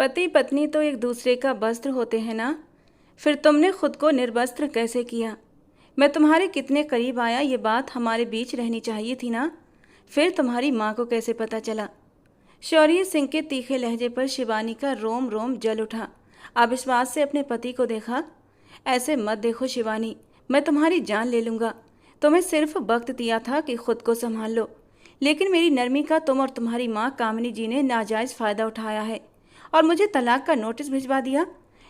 पति पत्नी तो एक दूसरे का वस्त्र होते हैं ना। फिर तुमने खुद को निर्वस्त्र कैसे किया? मैं तुम्हारे कितने करीब आया ये बात हमारे बीच रहनी चाहिए थी ना। फिर तुम्हारी माँ को कैसे पता चला? शौर्य सिंह के तीखे लहजे पर शिवानी का रोम रोम जल उठा। अविश्वास से अपने पति को देखा। ऐसे मत देखो शिवानी, मैं तुम्हारी जान ले लूँगा। तुम्हें सिर्फ वक्त दिया था कि खुद को संभाल लो, लेकिन मेरी नरमी का तुम और तुम्हारी माँ कामिनी जी ने नाजायज़ फ़ायदा उठाया है और मुझे तलाक का नोटिस भिजवा दिया।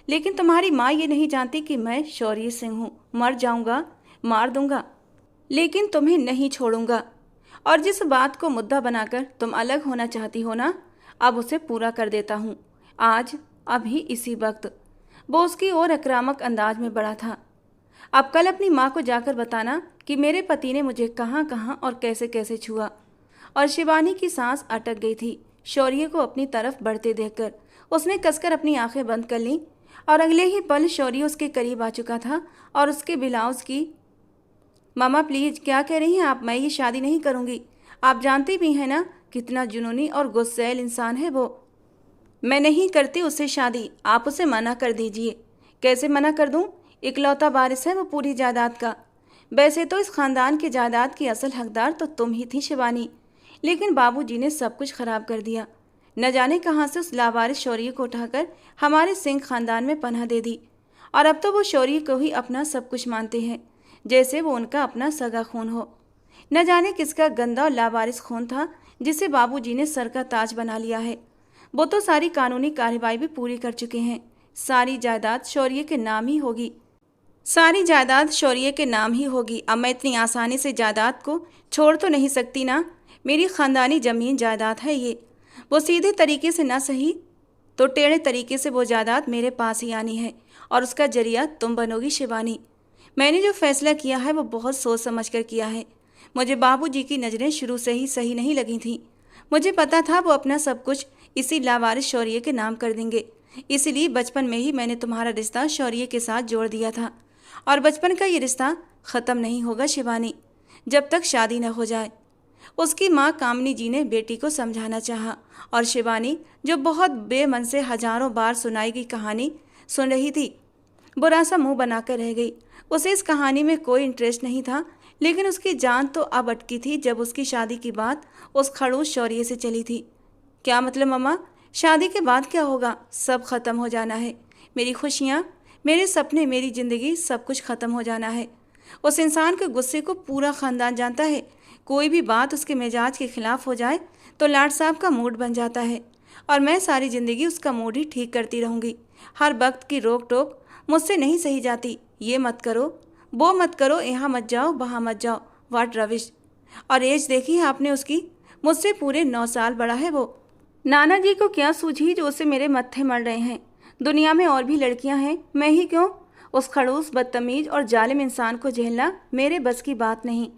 लेकिन तुम्हारी माँ ये नहीं जानती कि मैं शौर्य सिंह हूँ। मर जाऊँगा, मार दूंगा, लेकिन तुम्हें नहीं छोड़ूंगा। और जिस बात को मुद्दा बनाकर तुम अलग होना चाहती हो ना, अब उसे पूरा कर देता हूँ। आज, अभी, इसी वक्त। वो उसकी ओर आक्रामक अंदाज में बढ़ा था। अब कल अपनी माँ को जाकर बताना कि मेरे पति ने मुझे कहाँ कहाँ और कैसे कैसे छुआ। और शिवानी की सांस अटक गई थी शौर्य को अपनी तरफ बढ़ते देखकर। उसने कसकर अपनी आंखें बंद कर लीं और अगले ही पल शौर्य उसके करीब आ चुका था और उसके ब्लाउज की। मामा प्लीज, क्या कह रही हैं आप? मैं ये शादी नहीं करूँगी। आप जानती भी हैं ना कितना जुनूनी और गुस्सैल इंसान है वो। मैं नहीं करती उससे शादी, आप उसे मना कर दीजिए। कैसे मना कर दूं? इकलौता वारिस है वो पूरी जायदाद का। वैसे तो इस खानदान की जायदाद की असल हकदार तो तुम ही थी शिवानी, लेकिन बाबूजी ने सब कुछ खराब कर दिया। न जाने कहाँ से उस लावारिस शौर्य को उठाकर हमारे सिंह खानदान में पनाह दे दी, और अब तो वो शौर्य को ही अपना सब कुछ मानते हैं, जैसे वो उनका अपना सगा खून हो। न जाने किसका गंदा और लावारिस खून था जिसे बाबूजी ने सर का ताज बना लिया है। वो तो सारी कानूनी कार्रवाई भी पूरी कर चुके हैं। सारी जायदाद शौर्य के नाम ही होगी। सारी जायदाद शौर्य के नाम ही होगी। अब मैं इतनी आसानी से जायदाद को छोड़ तो नहीं सकती ना। मेरी खानदानी जमीन जायदाद है ये। वो सीधे तरीके से ना सही तो टेढ़े तरीके से वो जायदाद मेरे पास ही आनी है, और उसका जरिया तुम बनोगी शिवानी। मैंने जो फैसला किया है वो बहुत सोच समझ कर किया है। मुझे बाबूजी की नज़रें शुरू से ही सही नहीं लगी थी। मुझे पता था वो अपना सब कुछ इसी लावारिस शौर्य के नाम कर देंगे। इसलिए बचपन में ही मैंने तुम्हारा रिश्ता शौर्य के साथ जोड़ दिया था, और बचपन का ये रिश्ता ख़त्म नहीं होगा शिवानी जब तक शादी न हो जाए। उसकी माँ कामिनी जी ने बेटी को समझाना चाहा, और शिवानी जो बहुत बेमन से हजारों बार सुनाई गई कहानी सुन रही थी, बुरा सा मुंह बनाकर रह गई। उसे इस कहानी में कोई इंटरेस्ट नहीं था, लेकिन उसकी जान तो अब अटकी थी जब उसकी शादी की बात उस खड़ूस शौर्य से चली थी। क्या मतलब मम्मा? शादी के बाद क्या होगा? सब खत्म हो जाना है। मेरी खुशियाँ, मेरे सपने, मेरी ज़िंदगी, सब कुछ ख़त्म हो जाना है। उस इंसान के गुस्से को पूरा ख़ानदान जानता है। कोई भी बात उसके मिजाज के खिलाफ हो जाए तो लाट साहब का मूड बन जाता है, और मैं सारी ज़िंदगी उसका मूड ही ठीक करती रहूँगी। हर वक्त की रोक टोक मुझसे नहीं सही जाती। ये मत करो, वो मत करो, यहाँ मत जाओ, वहाँ मत जाओ। वाट रविश! और एज देखी है आपने उसकी? मुझसे पूरे 9 साल बड़ा है वो। नाना जी को क्या सूझी जो उसे मेरे मत्थे मर रहे हैं? दुनिया में और भी लड़कियां हैं, मैं ही क्यों? उस खड़ूस, बदतमीज और जालिम इंसान को झेलना मेरे बस की बात नहीं।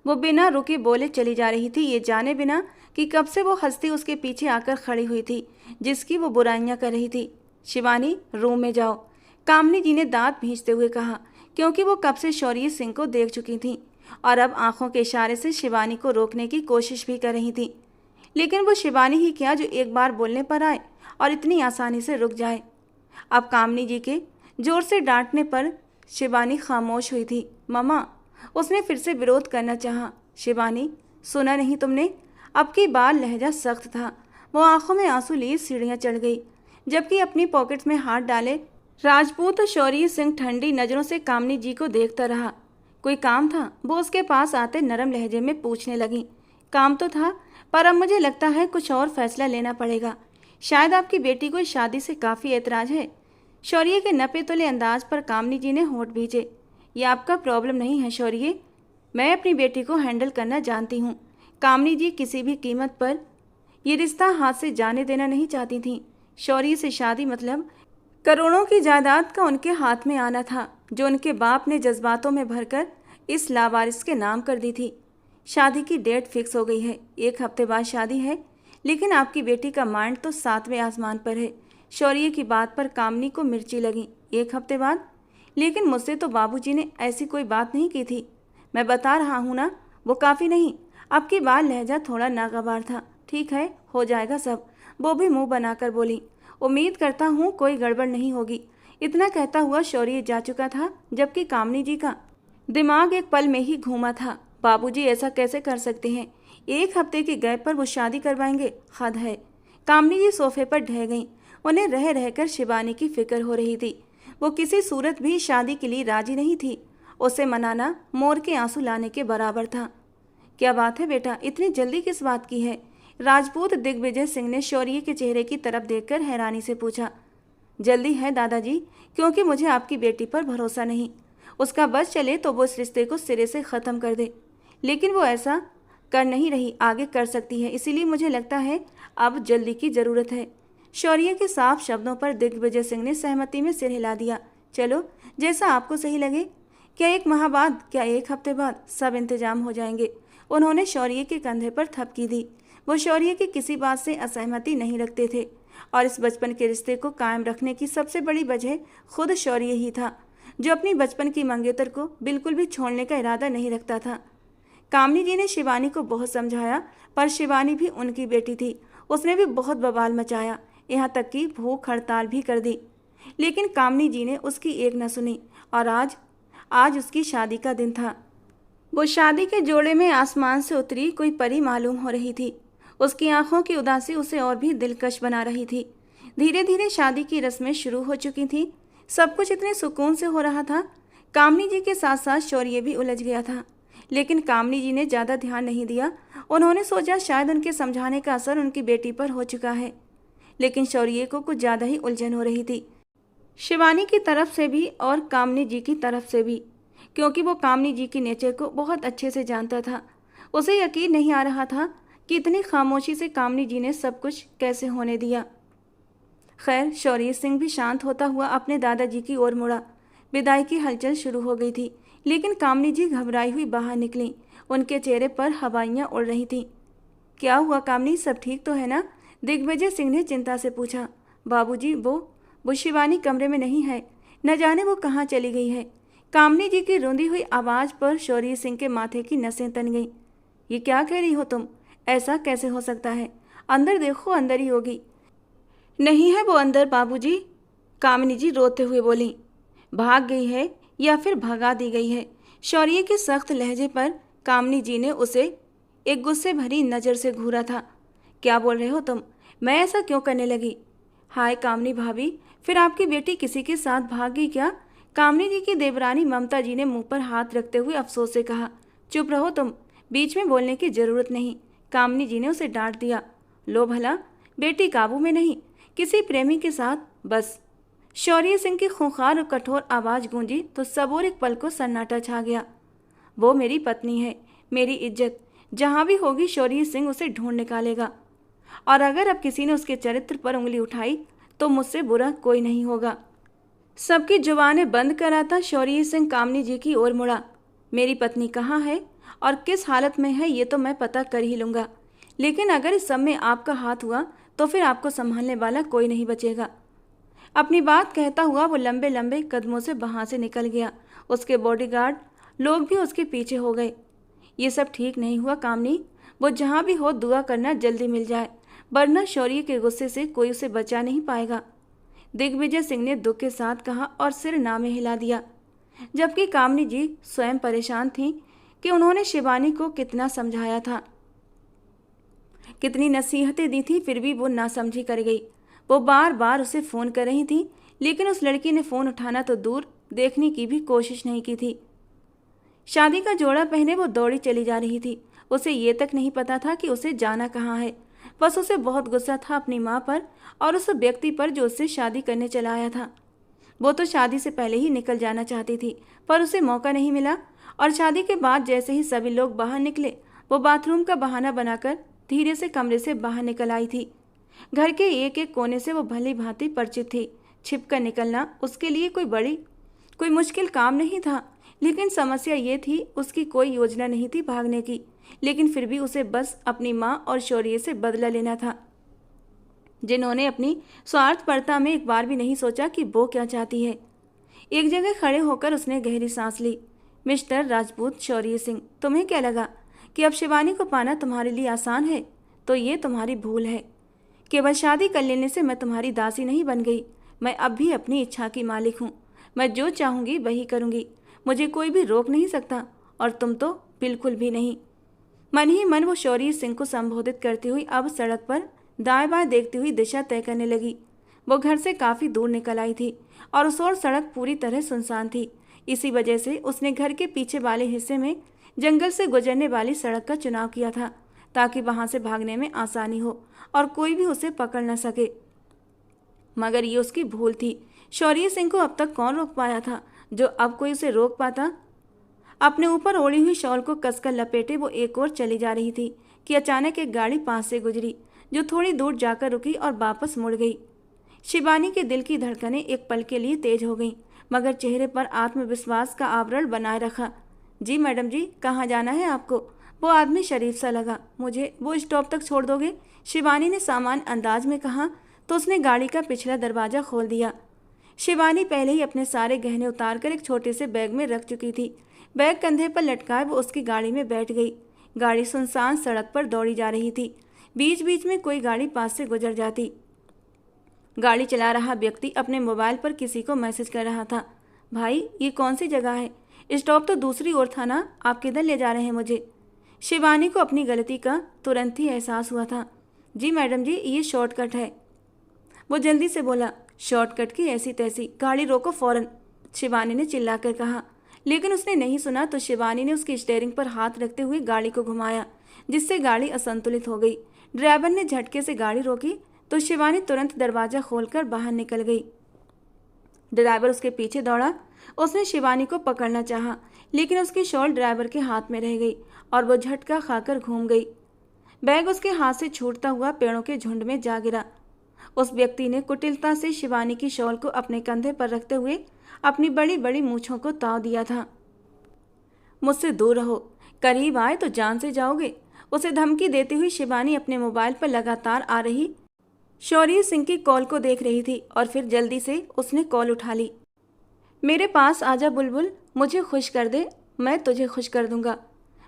वो बिना रुके बोले चली जा रही थी, ये जाने बिना कि कब से वो हस्ती उसके पीछे आकर खड़ी हुई थी जिसकी वो बुराइयां कर रही थी। शिवानी, रूम में जाओ, कामिनी जी ने दांत भींचते हुए कहा, क्योंकि वो कब से शौर्य सिंह को देख चुकी थी और अब आंखों के इशारे से शिवानी को रोकने की कोशिश भी कर रही थी। लेकिन वो शिवानी ही क्या जो एक बार बोलने पर आए और इतनी आसानी से रुक जाए। अब कामिनी जी के जोर से डांटने पर शिवानी खामोश हुई थी। मम्मा, उसने फिर से विरोध करना चाहा। शिवानी, सुना नहीं तुमने? अब की बार लहजा सख्त था। वो आंखों में आंसू लिए सीढ़ियाँ चढ़ गई, जबकि अपनी पॉकेट्स में हाथ डाले राजपूत शौर्य सिंह ठंडी नज़रों से कामिनी जी को देखता रहा। कोई काम था? वो उसके पास आते नरम लहजे में पूछने लगी। काम तो था, पर अब मुझे लगता है कुछ और फैसला लेना पड़ेगा। शायद आपकी बेटी को इस शादी से काफ़ी एतराज़ है। शौर्य के नपे तुले अंदाज पर कामिनी जी ने होंठ भींचे। ये आपका प्रॉब्लम नहीं है शौर्य, मैं अपनी बेटी को हैंडल करना जानती हूँ। कामिनी जी किसी भी कीमत पर ये रिश्ता हाथ से जाने देना नहीं चाहती थीं। शौर्य से शादी मतलब करोड़ों की जायदाद का उनके हाथ में आना था, जो उनके बाप ने जज्बातों में भरकर इस लावारिस के नाम कर दी थी। शादी की डेट फिक्स हो गई है, 1 हफ्ते बाद शादी है, लेकिन आपकी बेटी का माइंड तो 7वें आसमान पर है। शौर्य की बात पर कामिनी को मिर्ची लगी। 1 हफ्ते बाद? लेकिन मुझसे तो बाबूजी ने ऐसी कोई बात नहीं की थी। मैं बता रहा हूँ ना, वो काफ़ी नहीं। अब की बार लहजा थोड़ा नागवार था। ठीक है, हो जाएगा सब, वो भी मुंह बनाकर बोली। उम्मीद करता हूँ कोई गड़बड़ नहीं होगी। इतना कहता हुआ शौर्य जा चुका था, जबकि कामनी जी का दिमाग एक पल में ही घूमा था। बाबूजी ऐसा कैसे कर सकते हैं? 1 हफ्ते के गैप पर वो शादी करवाएंगे? हद है। कामनी जी सोफे पर ढह गईं। उन्हें रह रहकर शिवानी की फिक्र हो रही थी। वो किसी सूरत भी शादी के लिए राजी नहीं थी। उसे मनाना मोर के आंसू लाने के बराबर था। क्या बात है बेटा, इतनी जल्दी किस बात की है? राजपूत दिग्विजय सिंह ने शौर्य के चेहरे की तरफ देखकर हैरानी से पूछा। जल्दी है दादाजी, क्योंकि मुझे आपकी बेटी पर भरोसा नहीं। उसका बस चले तो वो इस रिश्ते को सिरे से ख़त्म कर दे, लेकिन वो ऐसा कर नहीं रही, आगे कर सकती है। इसीलिए मुझे लगता है अब जल्दी की ज़रूरत है। शौर्य के साफ शब्दों पर दिग्विजय सिंह ने सहमति में सिर हिला दिया। चलो, जैसा आपको सही लगे। क्या 1 माह बाद, क्या 1 हफ्ते बाद? सब इंतजाम हो जाएंगे। उन्होंने शौर्य के कंधे पर थपकी दी। वो शौर्य की किसी बात से असहमति नहीं रखते थे और इस बचपन के रिश्ते को कायम रखने की सबसे बड़ी वजह खुद शौर्य ही था, जो अपनी बचपन की मंगेतर को बिल्कुल भी छोड़ने का इरादा नहीं रखता था। कामनी जी ने शिवानी को बहुत समझाया, पर शिवानी भी उनकी बेटी थी। उसने भी बहुत बवाल मचाया, यहाँ तक कि भूख हड़ताल भी कर दी, लेकिन कामनी जी ने उसकी एक न सुनी। और आज उसकी शादी का दिन था। वो शादी के जोड़े में आसमान से उतरी कोई परी मालूम हो रही थी। उसकी आंखों की उदासी उसे और भी दिलकश बना रही थी। धीरे धीरे शादी की रस्में शुरू हो चुकी थीं। सब कुछ इतने सुकून से हो रहा था। कामनी जी के साथ साथ शौर्य भी उलझ गया था, लेकिन कामनी जी ने ज़्यादा ध्यान नहीं दिया। उन्होंने सोचा शायद उनके समझाने का असर उनकी बेटी पर हो चुका है, लेकिन शौर्य को कुछ ज़्यादा ही उलझन हो रही थी, शिवानी की तरफ से भी और कामनी जी की तरफ से भी, क्योंकि वो कामनी जी की नेचर को बहुत अच्छे से जानता था। उसे यकीन नहीं आ रहा था कि इतनी खामोशी से कामनी जी ने सब कुछ कैसे होने दिया। खैर, शौर्य सिंह भी शांत होता हुआ अपने दादाजी की ओर मुड़ा। विदाई की हलचल शुरू हो गई थी, लेकिन कामनी जी घबराई हुई बाहर निकलीं। उनके चेहरे पर हवाइयाँ उड़ रही थीं। क्या हुआ कामनी, सब ठीक तो है ना? दिग्विजय सिंह ने चिंता से पूछा। बाबूजी, वो शिवानी कमरे में नहीं है। न जाने वो कहाँ चली गई है। कामनी जी की रोंदी हुई आवाज़ पर शौर्य सिंह के माथे की नसें तन गईं। ये क्या कह रही हो तुम? ऐसा कैसे हो सकता है? अंदर देखो, अंदर ही होगी। नहीं है वो अंदर बाबूजी, कामनी जी रोते हुए बोली। भाग गई है या फिर भगा दी गई है? शौर्य के सख्त लहजे पर कामनी जी ने उसे एक गुस्से भरी नज़र से घूरा था। क्या बोल रहे हो तुम? मैं ऐसा क्यों करने लगी? हाय कामनी भाभी, फिर आपकी बेटी किसी के साथ भाग गई क्या? कामनी जी की देवरानी ममता जी ने मुंह पर हाथ रखते हुए अफसोस से कहा। चुप रहो तुम, बीच में बोलने की जरूरत नहीं, कामनी जी ने उसे डांट दिया। लो भला, बेटी काबू में नहीं, किसी प्रेमी के साथ बस। शौर्य सिंह की खूंखार और कठोर आवाज़ गूंजी तो सब और एक पल को सन्नाटा छा गया। वो मेरी पत्नी है, मेरी इज्जत, जहाँ भी होगी शौर्य सिंह उसे ढूंढ निकालेगा, और अगर अब किसी ने उसके चरित्र पर उंगली उठाई तो मुझसे बुरा कोई नहीं होगा। सबकी जुबानें बंद कराता शौर्य सिंह कामनी जी की ओर मुड़ा। मेरी पत्नी कहाँ है और किस हालत में है ये तो मैं पता कर ही लूँगा, लेकिन अगर इस सब में आपका हाथ हुआ तो फिर आपको संभालने वाला कोई नहीं बचेगा। अपनी बात कहता हुआ वो लंबे लंबे कदमों से वहाँ से निकल गया। उसके बॉडीगार्ड लोग भी उसके पीछे हो गए। ये सब ठीक नहीं हुआ कामनी, वो जहाँ भी हो दुआ करना जल्दी मिल जाए, वरना शौर्य के गुस्से से कोई उसे बचा नहीं पाएगा। दिग्विजय सिंह ने दुख के साथ कहा और सिर नामे हिला दिया, जबकि कामनी जी स्वयं परेशान थीं कि उन्होंने शिवानी को कितना समझाया था, कितनी नसीहतें दी थी, फिर भी वो नासमझी कर गई। वो बार बार उसे फ़ोन कर रही थी, लेकिन उस लड़की ने फ़ोन उठाना तो दूर देखने की भी कोशिश नहीं की थी। शादी का जोड़ा पहने वो दौड़ी चली जा रही थी। उसे ये तक नहीं पता था कि उसे जाना कहाँ है। बस उसे बहुत गुस्सा था अपनी माँ पर और उस व्यक्ति पर जो उससे शादी करने चला आया था। वो तो शादी से पहले ही निकल जाना चाहती थी, पर उसे मौका नहीं मिला, और शादी के बाद जैसे ही सभी लोग बाहर निकले, वो बाथरूम का बहाना बनाकर धीरे से कमरे से बाहर निकल आई थी। घर के एक एक कोने से वो भली भांति परिचित थी। छिपकर निकलना उसके लिए कोई मुश्किल काम नहीं था, लेकिन समस्या ये थी उसकी कोई योजना नहीं थी भागने की, लेकिन फिर भी उसे बस अपनी माँ और शौर्य से बदला लेना था, जिन्होंने अपनी स्वार्थपरता में एक बार भी नहीं सोचा कि वो क्या चाहती है। एक जगह खड़े होकर उसने गहरी सांस ली। मिस्टर राजपूत शौर्य सिंह, तुम्हें क्या लगा कि अब शिवानी को पाना तुम्हारे लिए आसान है? तो ये तुम्हारी भूल है। केवल शादी कर लेने से मैं तुम्हारी दासी नहीं बन गई। मैं अब भी अपनी इच्छा की मालिक हूँ। मैं जो चाहूँगी वही करूँगी। मुझे कोई भी रोक नहीं सकता, और तुम तो बिल्कुल भी नहीं। मन ही मन वो शौर्य सिंह को संबोधित करती हुई अब सड़क पर दाएं बाएं देखती हुई दिशा तय करने लगी। वो घर से काफ़ी दूर निकल आई थी और उस ओर सड़क पूरी तरह सुनसान थी। इसी वजह से उसने घर के पीछे वाले हिस्से में जंगल से गुजरने वाली सड़क का चुनाव किया था, ताकि वहां से भागने में आसानी हो और कोई भी उसे पकड़ न सके। मगर ये उसकी भूल थी। शौर्य सिंह को अब तक कौन रोक पाया था, जो अब कोई उसे रोक पाता। अपने ऊपर ओढ़ी हुई शॉल को कसकर लपेटे वो एक ओर चली जा रही थी कि अचानक एक गाड़ी पास से गुजरी, जो थोड़ी दूर जाकर रुकी और वापस मुड़ गई। शिवानी के दिल की धड़कनें एक पल के लिए तेज हो गईं, मगर चेहरे पर आत्मविश्वास का आवरण बनाए रखा। जी मैडम जी, कहाँ जाना है आपको? वो आदमी शरीफ सा लगा। मुझे वो स्टॉप तक छोड़ दोगे? शिवानी ने सामान्य अंदाज में कहा तो उसने गाड़ी का पिछला दरवाज़ा खोल दिया। शिवानी पहले ही अपने सारे गहने उतारकर एक छोटे से बैग में रख चुकी थी। बैग कंधे पर लटकाए वो उसकी गाड़ी में बैठ गई। गाड़ी सुनसान सड़क पर दौड़ी जा रही थी। बीच बीच में कोई गाड़ी पास से गुजर जाती। गाड़ी चला रहा व्यक्ति अपने मोबाइल पर किसी को मैसेज कर रहा था। भाई, ये कौन सी जगह है? स्टॉप तो दूसरी ओर था ना, आप किधर ले जा रहे हैं मुझे? शिवानी को अपनी गलती का तुरंत ही एहसास हुआ था। जी मैडम जी, ये शॉर्टकट है। वो जल्दी से बोला। शॉर्टकट की ऐसी तैसी, गाड़ी रोको फौरन, शिवानी ने चिल्लाकर कहा। लेकिन उसने नहीं सुना तो शिवानी ने उसकी स्टीयरिंग पर हाथ रखते हुए गाड़ी को घुमाया, जिससे गाड़ी असंतुलित हो गई। ड्राइवर ने झटके से गाड़ी रोकी तो शिवानी तुरंत दरवाज़ा खोलकर बाहर निकल गई। ड्राइवर उसके पीछे दौड़ा। उसने शिवानी को पकड़ना चाहा, लेकिन उसकी शॉल ड्राइवर के हाथ में रह गई और वो झटका खाकर घूम गई। बैग उसके हाथ से छूटता हुआ पेड़ों के झुंड में जा गिरा। उस व्यक्ति ने कुटिलता से शिवानी की शॉल को अपने कंधे पर रखते हुए अपनी बड़ी बड़ी मूंछों को ताव दिया था। मुझसे दूर रहो, करीब आए तो जान से जाओगे, उसे धमकी देती हुई शिवानी अपने मोबाइल पर लगातार आ रही शौर्य सिंह की कॉल को देख रही थी और फिर जल्दी से उसने कॉल उठा ली। मेरे पास आजा बुलबुल, मुझे खुश कर दे, मैं तुझे खुश कर दूंगा।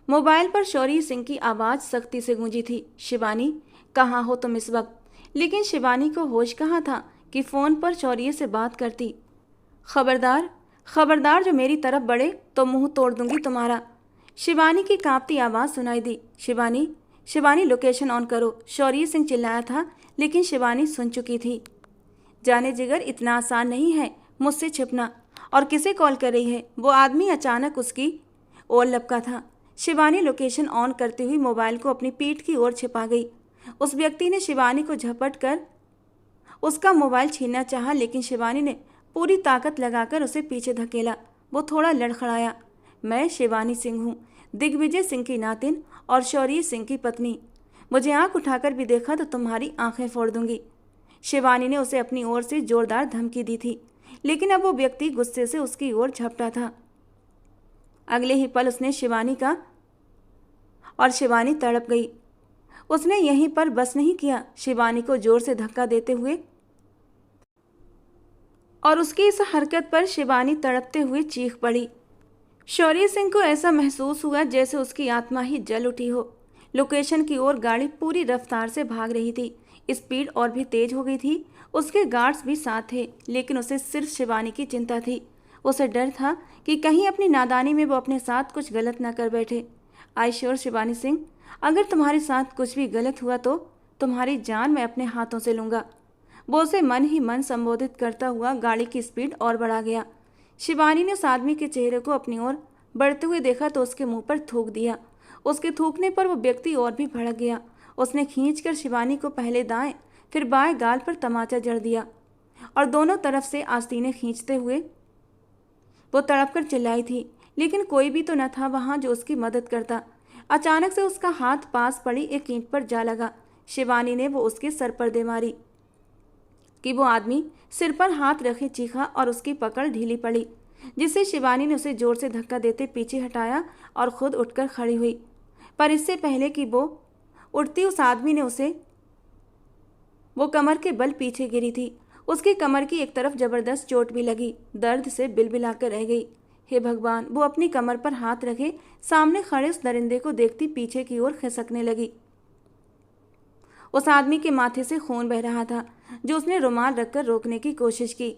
मोबाइल पर शौर्य सिंह की आवाज़ सख्ती से गूंजी थी। शिवानी, कहाँ हो तुम इस वक्त? लेकिन शिवानी को होश कहाँ था कि फ़ोन पर शौर्य से बात करती। खबरदार, खबरदार, जो मेरी तरफ बढ़े तो मुंह तोड़ दूंगी तुम्हारा। शिवानी की कांपती आवाज़ सुनाई दी। शिवानी, शिवानी, लोकेशन ऑन करो, शौर्य सिंह चिल्लाया था, लेकिन शिवानी सुन चुकी थी। जाने जिगर, इतना आसान नहीं है मुझसे छिपना। और किसे कॉल कर रही है? वो आदमी अचानक उसकी ओर लपका था। शिवानी लोकेशन ऑन करती हुई मोबाइल को अपनी पीठ की ओर छिपा गई। उस व्यक्ति ने शिवानी को झपट कर उसका मोबाइल छीनना चाहा, लेकिन शिवानी ने पूरी ताकत लगाकर उसे पीछे धकेला। वो थोड़ा लड़खड़ाया। मैं शिवानी सिंह हूँ, दिग्विजय सिंह की नातिन और शौर्य सिंह की पत्नी। मुझे आंख उठाकर भी देखा तो तुम्हारी आंखें फोड़ दूंगी। शिवानी ने उसे अपनी ओर से जोरदार धमकी दी थी, लेकिन अब वो व्यक्ति गुस्से से उसकी ओर झपटा था। अगले ही पल उसने शिवानी का और शिवानी तड़प गई। उसने यहीं पर बस नहीं किया, शिवानी को जोर से धक्का देते हुए और उसकी इस हरकत पर शिवानी तड़पते हुए चीख पड़ी। शौर्य सिंह को ऐसा महसूस हुआ जैसे उसकी आत्मा ही जल उठी हो। लोकेशन की ओर गाड़ी पूरी रफ्तार से भाग रही थी। स्पीड और भी तेज हो गई थी। उसके गार्ड्स भी साथ थे, लेकिन उसे सिर्फ शिवानी की चिंता थी। उसे डर था कि कहीं अपनी नादानी में वो अपने साथ कुछ गलत ना कर बैठे। आई श्योर शिवानी सिंह, अगर तुम्हारे साथ कुछ भी गलत हुआ तो तुम्हारी जान मैं अपने हाथों से लूँगा। वो उसे मन ही मन संबोधित करता हुआ गाड़ी की स्पीड और बढ़ा गया। शिवानी ने उस आदमी के चेहरे को अपनी ओर बढ़ते हुए देखा तो उसके मुंह पर थूक दिया। उसके थूकने पर वो व्यक्ति और भी भड़क गया। उसने खींचकर शिवानी को पहले दाएं फिर बाएं गाल पर तमाचा जड़ दिया और दोनों तरफ से आस्तीनें खींचते हुए वो तड़प कर चिल्लाई थी, लेकिन कोई भी तो न था वहां जो उसकी मदद करता। अचानक से उसका हाथ पास पड़ी एक ईंट पर जा लगा। शिवानी ने वो उसके सर पर दे मारी कि वो आदमी सिर पर हाथ रखे चीखा और उसकी पकड़ ढीली पड़ी, जिससे शिवानी ने उसे जोर से धक्का देते पीछे हटाया और खुद उठकर खड़ी हुई। पर इससे पहले कि वो उठती उस आदमी ने उसे वो कमर के बल पीछे गिरी थी। उसकी कमर की एक तरफ जबरदस्त चोट भी लगी। दर्द से बिलबिलाकर रह गई। हे भगवान, वो अपनी कमर पर हाथ रखे सामने खड़े उस दरिंदे को देखती पीछे की ओर खिसकने लगी। उस आदमी के माथे से खून बह रहा था, जो उसने रुमाल रखकर रोकने की कोशिश की।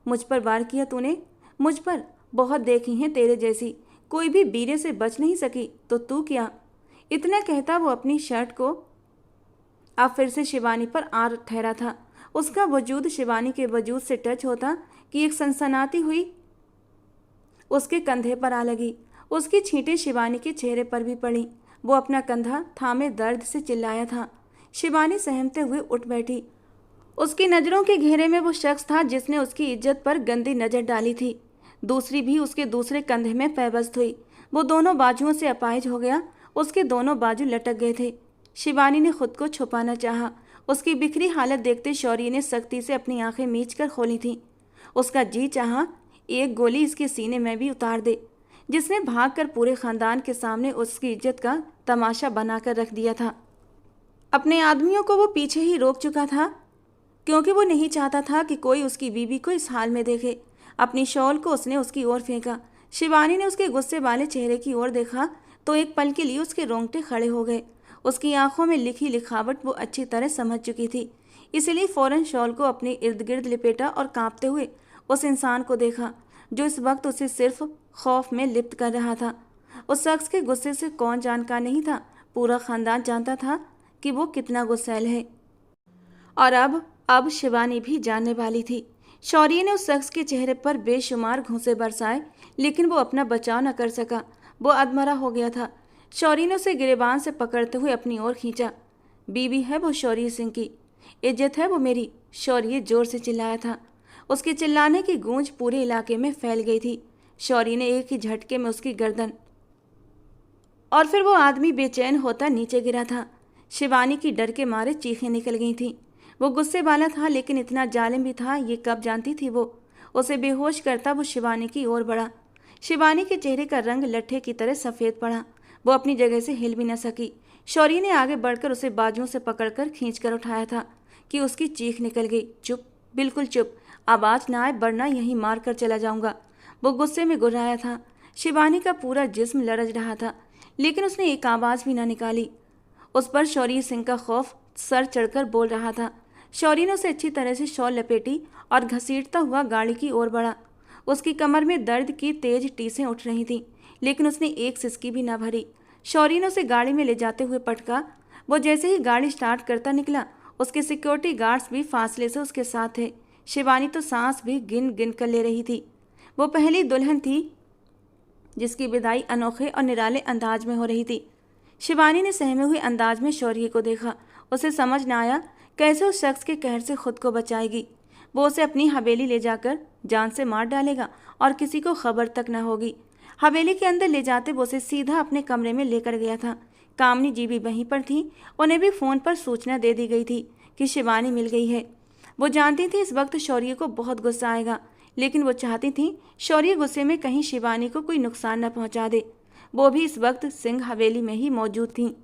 मुझ पर वार किया तूने? मुझ पर? बहुत देखी हैं तेरे जैसी, कोई भी बीरे से बच नहीं सकी, तो तू क्या? इतना कहता वो अपनी शर्ट को अब फिर से शिवानी पर आ ठहरा था। उसका वजूद शिवानी के वजूद से टच होता कि एक सनसनाती हुई उसके कंधे पर आ लगी। उसकी छींटें शिवानी के चेहरे पर भी पड़ी। वो अपना कंधा थामे दर्द से चिल्लाया था। शिवानी सहमते हुए उठ बैठी। उसकी नज़रों के घेरे में वो शख्स था जिसने उसकी इज्जत पर गंदी नज़र डाली थी। दूसरी भी उसके दूसरे कंधे में पैबस्त हुई। वो दोनों बाजुओं से अपाहिज हो गया। उसके दोनों बाजू लटक गए थे। शिवानी ने खुद को छुपाना चाहा। उसकी बिखरी हालत देखते शौर्य ने सख्ती से अपनी आंखें मीच कर खोली थीं। उसका जी चाहा एक गोली इसके सीने में भी उतार दे, जिसने भागकर पूरे खानदान के सामने उसकी इज्जत का तमाशा बनाकर रख दिया था। अपने आदमियों को वो पीछे ही रोक चुका था, क्योंकि वो नहीं चाहता था कि कोई उसकी बीवी को इस हाल में देखे। अपनी शॉल को उसने उसकी ओर फेंका। शिवानी ने उसके गुस्से वाले चेहरे की ओर देखा तो एक पल के लिए उसके रोंगटे खड़े हो गए। उसकी आंखों में लिखी लिखावट वो अच्छी तरह समझ चुकी थी, इसलिए फौरन शॉल को अपने इर्द गिर्द लिपेटा और कांपते हुए उस इंसान को देखा जो इस वक्त उसे सिर्फ खौफ में लिप्त कर रहा था। उस शख्स के गुस्से से कौन जानकार नहीं था, पूरा खानदान जानता था कि वो कितना गुस्सैल है। और अब शिवानी भी जानने वाली थी। शौर्य ने उस शख्स के चेहरे पर बेशुमार घूंसे बरसाए, लेकिन वो अपना बचाव न कर सका। वो अधमरा हो गया था। शौर्य ने उसे गिरेबान से पकड़ते हुए अपनी ओर खींचा। बीवी है वो शौर्य सिंह की, इज्जत है वो मेरी, शौर्य जोर से चिल्लाया था। उसके चिल्लाने की गूंज पूरे इलाके में फैल गई थी। शौर्य ने एक ही झटके में उसकी गर्दन और फिर वो आदमी बेचैन होता नीचे गिरा था। शिवानी की डर के मारे चीखें निकल गई थीं। वो गुस्से वाला था, लेकिन इतना जालिम भी था, ये कब जानती थी वो। उसे बेहोश करता वो शिवानी की ओर बढ़ा। शिवानी के चेहरे का रंग लट्ठे की तरह सफ़ेद पड़ा। वो अपनी जगह से हिल भी न सकी। शौर्य ने आगे बढ़कर उसे बाजुओं से पकड़कर खींचकर उठाया था कि उसकी चीख निकल गई। चुप, बिल्कुल चुप, आवाज़ ना आए वरना यहीं मार कर चला जाऊंगा। वो गुस्से में गुर्राया था। शिवानी का पूरा जिस्म लरज रहा था, लेकिन उसने एक आवाज़ भी ना निकाली। उस पर शौर्य सिंह का खौफ सर चढ़कर बोल रहा था। शौर्य ने उसे अच्छी तरह से शॉल लपेटी और घसीटता हुआ गाड़ी की ओर बढ़ा। उसकी कमर में दर्द की तेज टीसें उठ रही थीं, लेकिन उसने एक सिसकी भी ना भरी। शौर्य ने उसे गाड़ी में ले जाते हुए पटका। वो जैसे ही गाड़ी स्टार्ट करता निकला, उसके सिक्योरिटी गार्ड्स भी फासले से उसके साथ थे। शिवानी तो सांस भी गिन गिन कर ले रही थी। वो पहली दुल्हन थी जिसकी विदाई अनोखे और निराले अंदाज में हो रही थी। शिवानी ने सहमे हुए अंदाज में शौर्य को देखा। उसे समझ न आया कैसे उस शख्स के कहर से खुद को बचाएगी। वो उसे अपनी हवेली ले जाकर जान से मार डालेगा और किसी को खबर तक न होगी। हवेली के अंदर ले जाते वो उसे सीधा अपने कमरे में लेकर गया था। कामनी जी भी वहीं पर थी। उन्हें भी फ़ोन पर सूचना दे दी गई थी कि शिवानी मिल गई है। वो जानती थी इस वक्त शौर्य को बहुत गुस्सा आएगा, लेकिन वो चाहती थी शौर्य गुस्से में कहीं शिवानी को कोई नुकसान न पहुंचा दे। वो भी इस वक्त सिंह हवेली में ही मौजूद थी।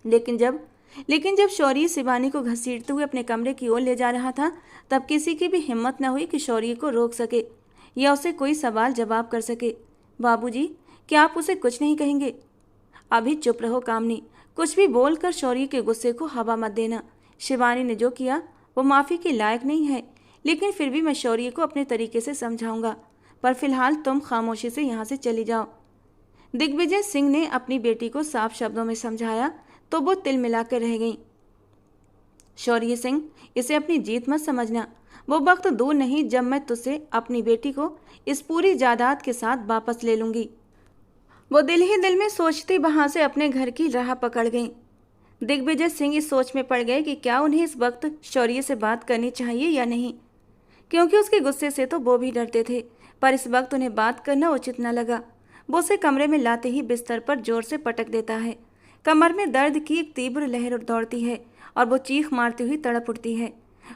लेकिन जब शौर्य शिवानी को घसीटते हुए अपने कमरे की ओर ले जा रहा था, तब किसी की भी हिम्मत न हुई कि शौर्य को रोक सके या उसे कोई सवाल जवाब कर सके। बाबूजी, क्या आप उसे कुछ नहीं कहेंगे? अभी चुप रहो कामनी, कुछ भी बोलकर शौर्य के गुस्से को हवा मत देना। शिवानी ने जो किया वो माफ़ी के लायक नहीं है, लेकिन फिर भी मैं शौर्य को अपने तरीके से समझाऊंगा। पर फिलहाल तुम खामोशी से यहाँ से चली जाओ। दिग्विजय सिंह ने अपनी बेटी को साफ शब्दों में समझाया तो वो तिल मिलाकर रह गई। शौर्य सिंह, इसे अपनी जीत मत समझना। वो वक्त दूर नहीं जब मैं तुझसे अपनी बेटी को इस पूरी जायदाद के साथ वापस ले लूंगी। वो दिल ही दिल में सोचती वहां से अपने घर की राह पकड़ गई। दिग्विजय सिंह इस सोच में पड़ गए कि क्या उन्हें इस वक्त शौर्य से बात करनी चाहिए या नहीं, क्योंकि उसके गुस्से से तो वो भी डरते थे। पर इस वक्त उन्हें बात करना उचित न लगा। वो उसे कमरे में लाते ही बिस्तर पर जोर से पटक देता है। कमर में दर्द की एक तीव्र लहर दौड़ती है और वो चीख मारती हुई तड़प उठती है।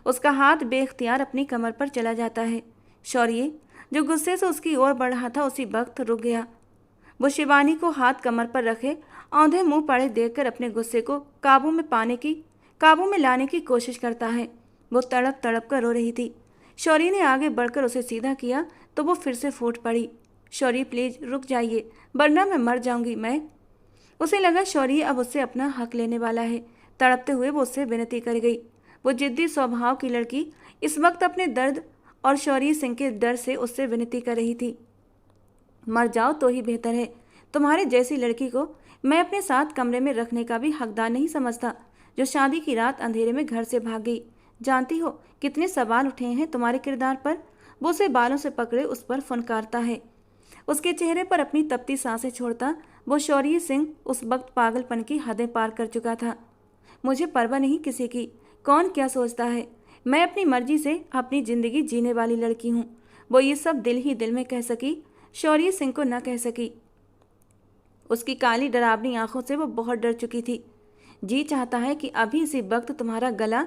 उसका हाथ बेख्तियार अपनी कमर पर चला जाता है। शौर्य, जो गुस्से से उसकी ओर बढ़ रहा था, उसी वक्त रुक गया। वो शिवानी को हाथ कमर पर रखे औंधे मुंह पड़े देखकर अपने गुस्से को काबू में लाने की कोशिश करता है। वो तड़प तड़प कर रो रही थी। शौर्य ने आगे बढ़कर उसे सीधा किया तो वो फिर से फूट पड़ी। शौर्य, प्लीज रुक जाइए, वरना मैं मर जाऊंगी। उसे लगा शौर्य अब उससे अपना हक लेने वाला है, तड़पते हुए वो उससे विनती कर गई। वो जिद्दी स्वभाव की लड़की इस वक्त अपने दर्द और शौर्य सिंह के डर से उससे विनती कर रही थी। मर जाओ तो ही बेहतर है। तुम्हारे जैसी लड़की को मैं अपने साथ कमरे में रखने का भी हकदार नहीं समझता, जो शादी की रात अंधेरे में घर से भाग गई। जानती हो कितने सवाल उठे हैं तुम्हारे किरदार पर। वो उसे बालों से पकड़े उस पर फनकारता है, उसके चेहरे पर अपनी तपती सांसें छोड़ता। वो शौर्य सिंह उस वक्त पागलपन की हदें पार कर चुका था। मुझे परवाह नहीं किसी की, कौन क्या सोचता है। मैं अपनी मर्जी से अपनी जिंदगी जीने वाली लड़की हूँ। वो ये सब दिल ही दिल में कह सकी, शौर्य सिंह को न कह सकी। उसकी काली डरावनी आंखों से वो बहुत डर चुकी थी। जी चाहता है कि अभी इसी वक्त तुम्हारा गला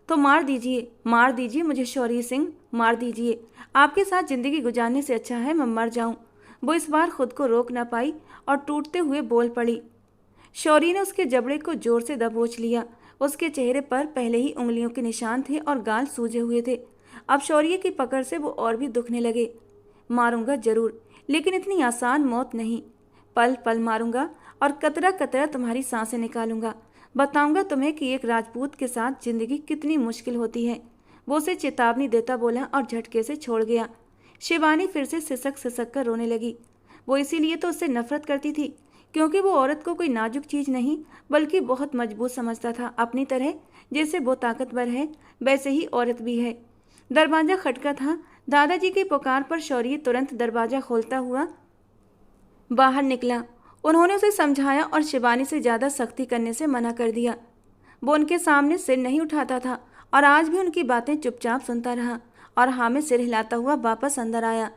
तो मार दीजिए मुझे शौर्य सिंह, मार दीजिए। आपके साथ जिंदगी गुजारने से अच्छा है मैं मर जाऊं। वो इस बार खुद को रोक न पाई और टूटते हुए बोल पड़ी। शौर्य ने उसके जबड़े को जोर से दबोच लिया। उसके चेहरे पर पहले ही उंगलियों के निशान थे और गाल सूजे हुए थे। अब शौर्य की पकड़ से वो और भी दुखने लगे। मारूंगा जरूर, लेकिन इतनी आसान मौत नहीं। पल पल मारूंगा और कतरा कतरा तुम्हारी सांसें निकालूंगा। बताऊंगा तुम्हें कि एक राजपूत के साथ जिंदगी कितनी मुश्किल होती है। वो उसे चेतावनी देता बोला और झटके से छोड़ गया। शिवानी फिर से सिसक सिसक कर रोने लगी। वो इसीलिए तो उससे नफरत करती थी, क्योंकि वो औरत को कोई नाजुक चीज नहीं बल्कि बहुत मजबूत समझता था। अपनी तरह जैसे वो ताकतवर है वैसे ही औरत भी है। दरवाजा खटका था। दादाजी की पुकार पर शौर्य तुरंत दरवाजा खोलता हुआ बाहर निकला। उन्होंने उसे समझाया और शिवानी से ज़्यादा सख्ती करने से मना कर दिया। वो उनके सामने सिर नहीं उठाता था और आज भी उनकी बातें चुपचाप सुनता रहा और हाँ में सिर हिलाता हुआ वापस अंदर आया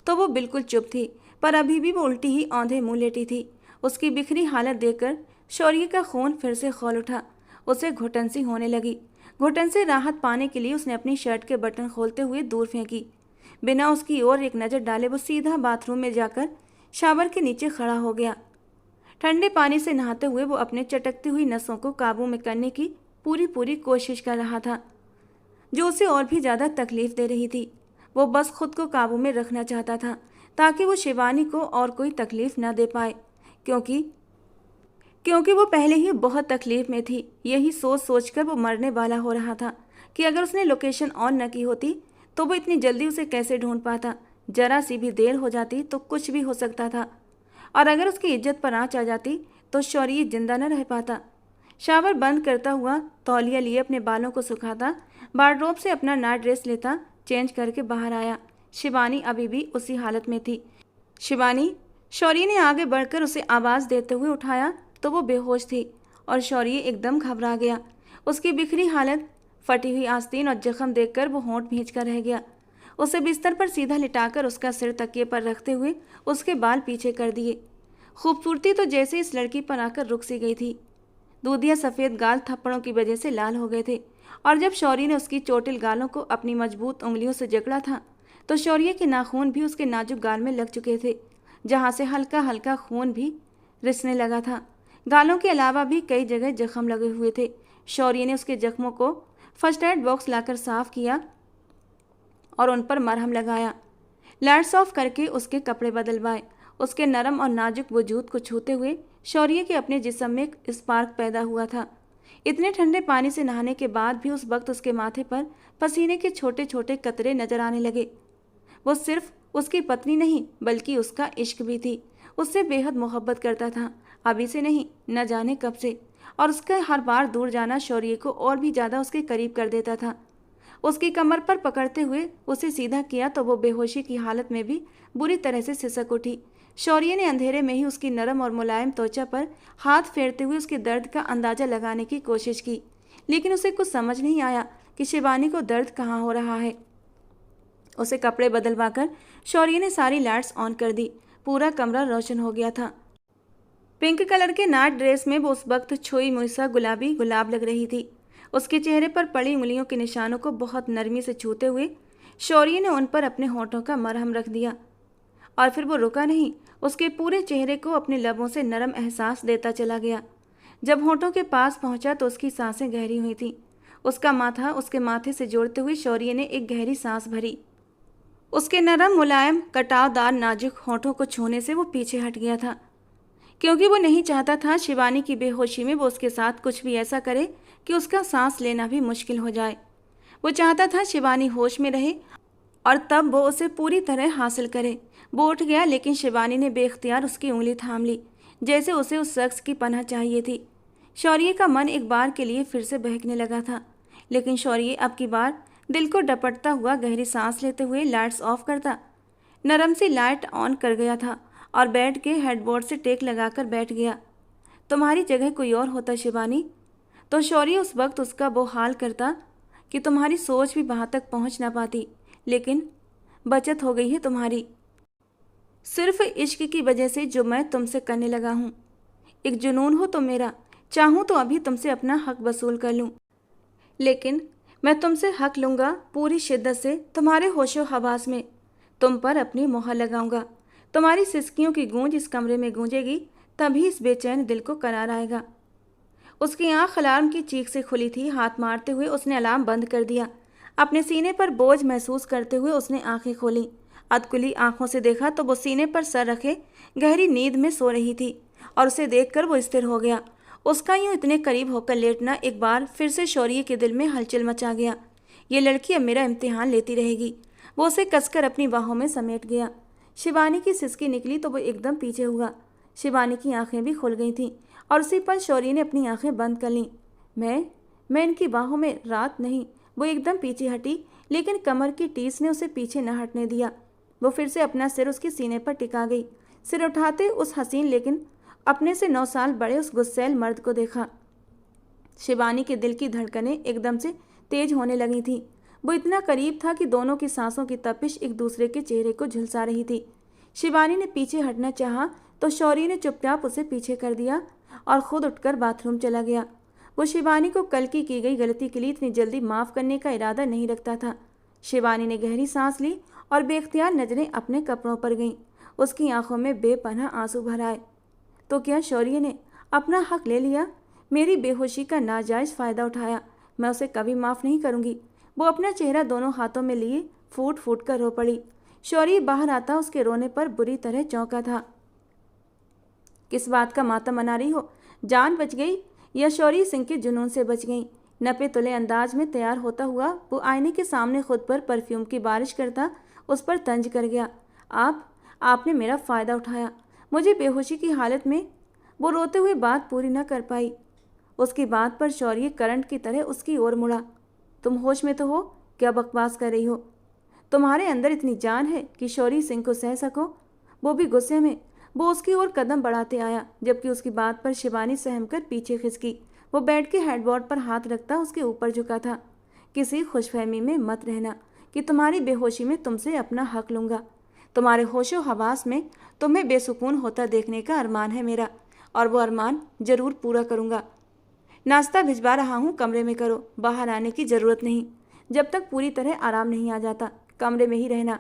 तो वो बिल्कुल चुप थी, पर अभी भी वो उल्टी ही औंधे मुँह लेटी थी। उसकी बिखरी हालत देखकर शौर्य का खून फिर से खौल उठा। उसे घुटन सी होने लगी। घुटन से राहत पाने के लिए उसने अपनी शर्ट के बटन खोलते हुए दूर फेंकी। बिना उसकी ओर एक नज़र डाले वो सीधा बाथरूम में जाकर शावर के नीचे खड़ा हो गया। ठंडे पानी से नहाते हुए वो अपने चटकती हुई नसों को काबू में करने की पूरी कोशिश कर रहा था, जो उसे और भी ज़्यादा तकलीफ दे रही थी। वो बस खुद को काबू में रखना चाहता था ताकि वो शिवानी को और कोई तकलीफ न दे पाए, क्योंकि वो पहले ही बहुत तकलीफ में थी। यही सोच सोचकर वो मरने वाला हो रहा था कि अगर उसने लोकेशन ऑन न की होती तो वो इतनी जल्दी उसे कैसे ढूंढ पाता। जरा सी भी देर हो जाती तो कुछ भी हो सकता था, और अगर उसकी इज्जत पर आँच आ जाती तो शौर्य जिंदा न रह पाता। शावर बंद करता हुआ तौलिया लिए अपने बालों को सुखाता, वार्डरोब से अपना नाइट ड्रेस लेता, चेंज करके बाहर आया। शिवानी अभी भी उसी हालत में थी। शिवानी, शौर्य ने आगे बढ़कर उसे आवाज़ देते हुए उठाया तो वो बेहोश थी और शौर्य एकदम घबरा गया। उसकी बिखरी हालत, फटी हुई आस्तीन और जख्म देखकर वो होंठ भींच कर रह गया। उसे बिस्तर पर सीधा लिटाकर उसका सिर तकिए पर रखते हुए उसके बाल पीछे कर दिए। खूबसूरती तो जैसे इस लड़की पर आकर रुक सी गई थी। दूधिया सफ़ेद गाल थप्पड़ों की वजह से लाल हो गए थे, और जब शौर्य ने उसकी चोटिल गालों को अपनी मजबूत उंगलियों से जकड़ा था तो शौर्य के नाखून भी उसके नाजुक गाल में लग चुके थे, जहाँ से हल्का हल्का खून भी रिसने लगा था। गालों के अलावा भी कई जगह जख्म लगे हुए थे। शौर्य ने उसके जख्मों को फर्स्ट एड बॉक्स लाकर साफ किया और उन पर मरहम लगाया। लाइट्स ऑफ करके उसके कपड़े बदलवाए। उसके नरम और नाजुक वजूद को छूते हुए शौर्य के अपने जिस्म में एक स्पार्क पैदा हुआ था। इतने ठंडे पानी से नहाने के बाद भी उस वक्त उसके माथे पर पसीने के छोटे छोटे कतरे नजर आने लगे। वो सिर्फ उसकी पत्नी नहीं बल्कि उसका इश्क भी थी। उससे बेहद मोहब्बत करता था, अभी से नहीं, न जाने कब से, और उसका हर बार दूर जाना शौर्य को और भी ज़्यादा उसके करीब कर देता था। उसकी कमर पर पकड़ते हुए उसे सीधा किया तो वो बेहोशी की हालत में भी बुरी तरह से सिसक उठी। शौर्य ने अंधेरे में ही उसकी नरम और मुलायम त्वचा पर हाथ फेरते हुए उसके दर्द का अंदाजा लगाने की कोशिश की, लेकिन उसे कुछ समझ नहीं आया कि शिवानी को दर्द कहाँ हो रहा है। उसे कपड़े बदलवाकर शौर्य ने सारी लाइट्स ऑन कर दी। पूरा कमरा रोशन हो गया था। पिंक कलर के नाइट ड्रेस में वो उस वक्त छुई मुई सा गुलाबी गुलाब लग रही थी। उसके चेहरे पर पड़ी उंगलियों के निशानों को बहुत नरमी से छूते हुए शौर्य ने उन पर अपने होठों का मरहम रख दिया, और फिर वो रुका नहीं, उसके पूरे चेहरे को अपने लबों से नरम एहसास देता चला गया। जब होठों के पास पहुंचा तो उसकी सांसें गहरी हुई थीं। उसका माथा उसके माथे से जोड़ते हुए शौर्य ने एक गहरी सांस भरी। उसके नरम मुलायम कटावदार नाजुक होठों को छूने से वो पीछे हट गया था। क्योंकि वो नहीं चाहता था शिवानी की बेहोशी में वो उसके साथ कुछ भी ऐसा करे कि उसका सांस लेना भी मुश्किल हो जाए। वो चाहता था शिवानी होश में रहे और तब वो उसे पूरी तरह हासिल करे। वो उठ गया, लेकिन शिवानी ने बेख्तियार उसकी उंगली थाम ली, जैसे उसे उस शख्स की पनाह चाहिए थी। शौर्य का मन एक बार के लिए फिर से बहकने लगा था, लेकिन शौर्य अब की बार दिल को डपटता हुआ गहरी सांस लेते हुए लाइट्स ऑफ करता। नरम सी लाइट ऑन कर गया था और बेड के हेडबोर्ड से टेक लगाकर बैठ गया। तुम्हारी जगह कोई और होता शिवानी, तो शौर्य उस वक्त उसका वो हाल करता कि तुम्हारी सोच भी वहाँ तक पहुँच ना पाती। लेकिन बचत हो गई है तुम्हारी, सिर्फ इश्क की वजह से जो मैं तुमसे करने लगा हूँ। एक जुनून हो तुम मेरा, चाहूँ तो अभी तुमसे अपना हक वसूल कर लूँ, लेकिन मैं तुमसे हक लूँगा पूरी शिद्दत से। तुम्हारे होशो हवास में तुम पर अपनी मोहर लगाऊंगा। तुम्हारी सिसकियों की गूंज इस कमरे में गूंजेगी, तभी इस बेचैन दिल को करार आएगा। उसकी आंख अलार्म की चीख से खुली थी। हाथ मारते हुए उसने अलार्म बंद कर दिया। अपने सीने पर बोझ महसूस करते हुए उसने आंखें खोलीं। अधकुली आंखों से देखा तो वो सीने पर सर रखे गहरी नींद में सो रही थी, और उसे देखकर वो स्थिर हो गया। उसका यूं इतने करीब होकर लेटना एक बार फिर से शौर्य के दिल में हलचल मचा गया। ये लड़की अब मेरा इम्तिहान लेती रहेगी। वो उसे कसकर अपनी बाहों में समेट गया। शिवानी की सिसकी निकली तो वो एकदम पीछे हुआ। शिवानी की आंखें भी खुल गई थीं और उसी पर शौर्य ने अपनी आंखें बंद कर लीं। मैं इनकी बाहों में रात नहीं। वो एकदम पीछे हटी, लेकिन कमर की टीस ने उसे पीछे न हटने दिया। वो फिर से अपना सिर उसके सीने पर टिका गई। सिर उठाते उस हसीन लेकिन अपने से 9 साल बड़े उस गुस्सैल मर्द को देखा। शिवानी के दिल की धड़कनें एकदम से तेज होने लगी थीं। वो इतना करीब था कि दोनों की सांसों की तपिश एक दूसरे के चेहरे को झुलसा रही थी। शिवानी ने पीछे हटना चाहा तो शौर्य ने चुपचाप उसे पीछे कर दिया और खुद उठकर बाथरूम चला गया। वो शिवानी को कल की गई गलती के लिए इतनी जल्दी माफ़ करने का इरादा नहीं रखता था। शिवानी ने गहरी सांस ली और बेख्तियार नजरें अपने कपड़ों पर गईं। उसकी आंखों में बेपनाह आंसू भर आए। तो क्या शौर्य ने अपना हक ले लिया? मेरी बेहोशी का नाजायज़ फ़ायदा उठाया। मैं उसे कभी माफ़ नहीं करूँगी। वो अपना चेहरा दोनों हाथों में लिए फूट फूट कर रो पड़ी। शौर्य बाहर आता उसके रोने पर बुरी तरह चौंका था। किस बात का मातम मना रही हो? जान बच गई या शौर्य सिंह के जुनून से बच गई? नपे तुले अंदाज में तैयार होता हुआ वो आईने के सामने खुद पर परफ्यूम की बारिश करता उस पर तंज कर गया। आपने मेरा फ़ायदा उठाया। मुझे बेहोशी की हालत में वो रोते हुए बात पूरी न कर पाई। उसकी बात पर शौर्य करंट की तरह उसकी ओर मुड़ा। तुम होश में तो हो? क्या बकवास कर रही हो? तुम्हारे अंदर इतनी जान है कि शौर्य सिंह को सह सको? वो भी गुस्से में। वो उसकी ओर कदम बढ़ाते आया, जबकि उसकी बात पर शिवानी सहमकर पीछे खिसकी। वो बेड के हेडबोर्ड पर हाथ रखता उसके ऊपर झुका था। किसी खुशफहमी में मत रहना कि तुम्हारी बेहोशी में तुमसे अपना हक लूँगा। तुम्हारे होशो हवास में तुम्हें बेसुकून होता देखने का अरमान है मेरा, और वो अरमान जरूर पूरा करूँगा। नाश्ता भिजवा रहा हूँ, कमरे में करो। बाहर आने की ज़रूरत नहीं जब तक पूरी तरह आराम नहीं आ जाता। कमरे में ही रहना।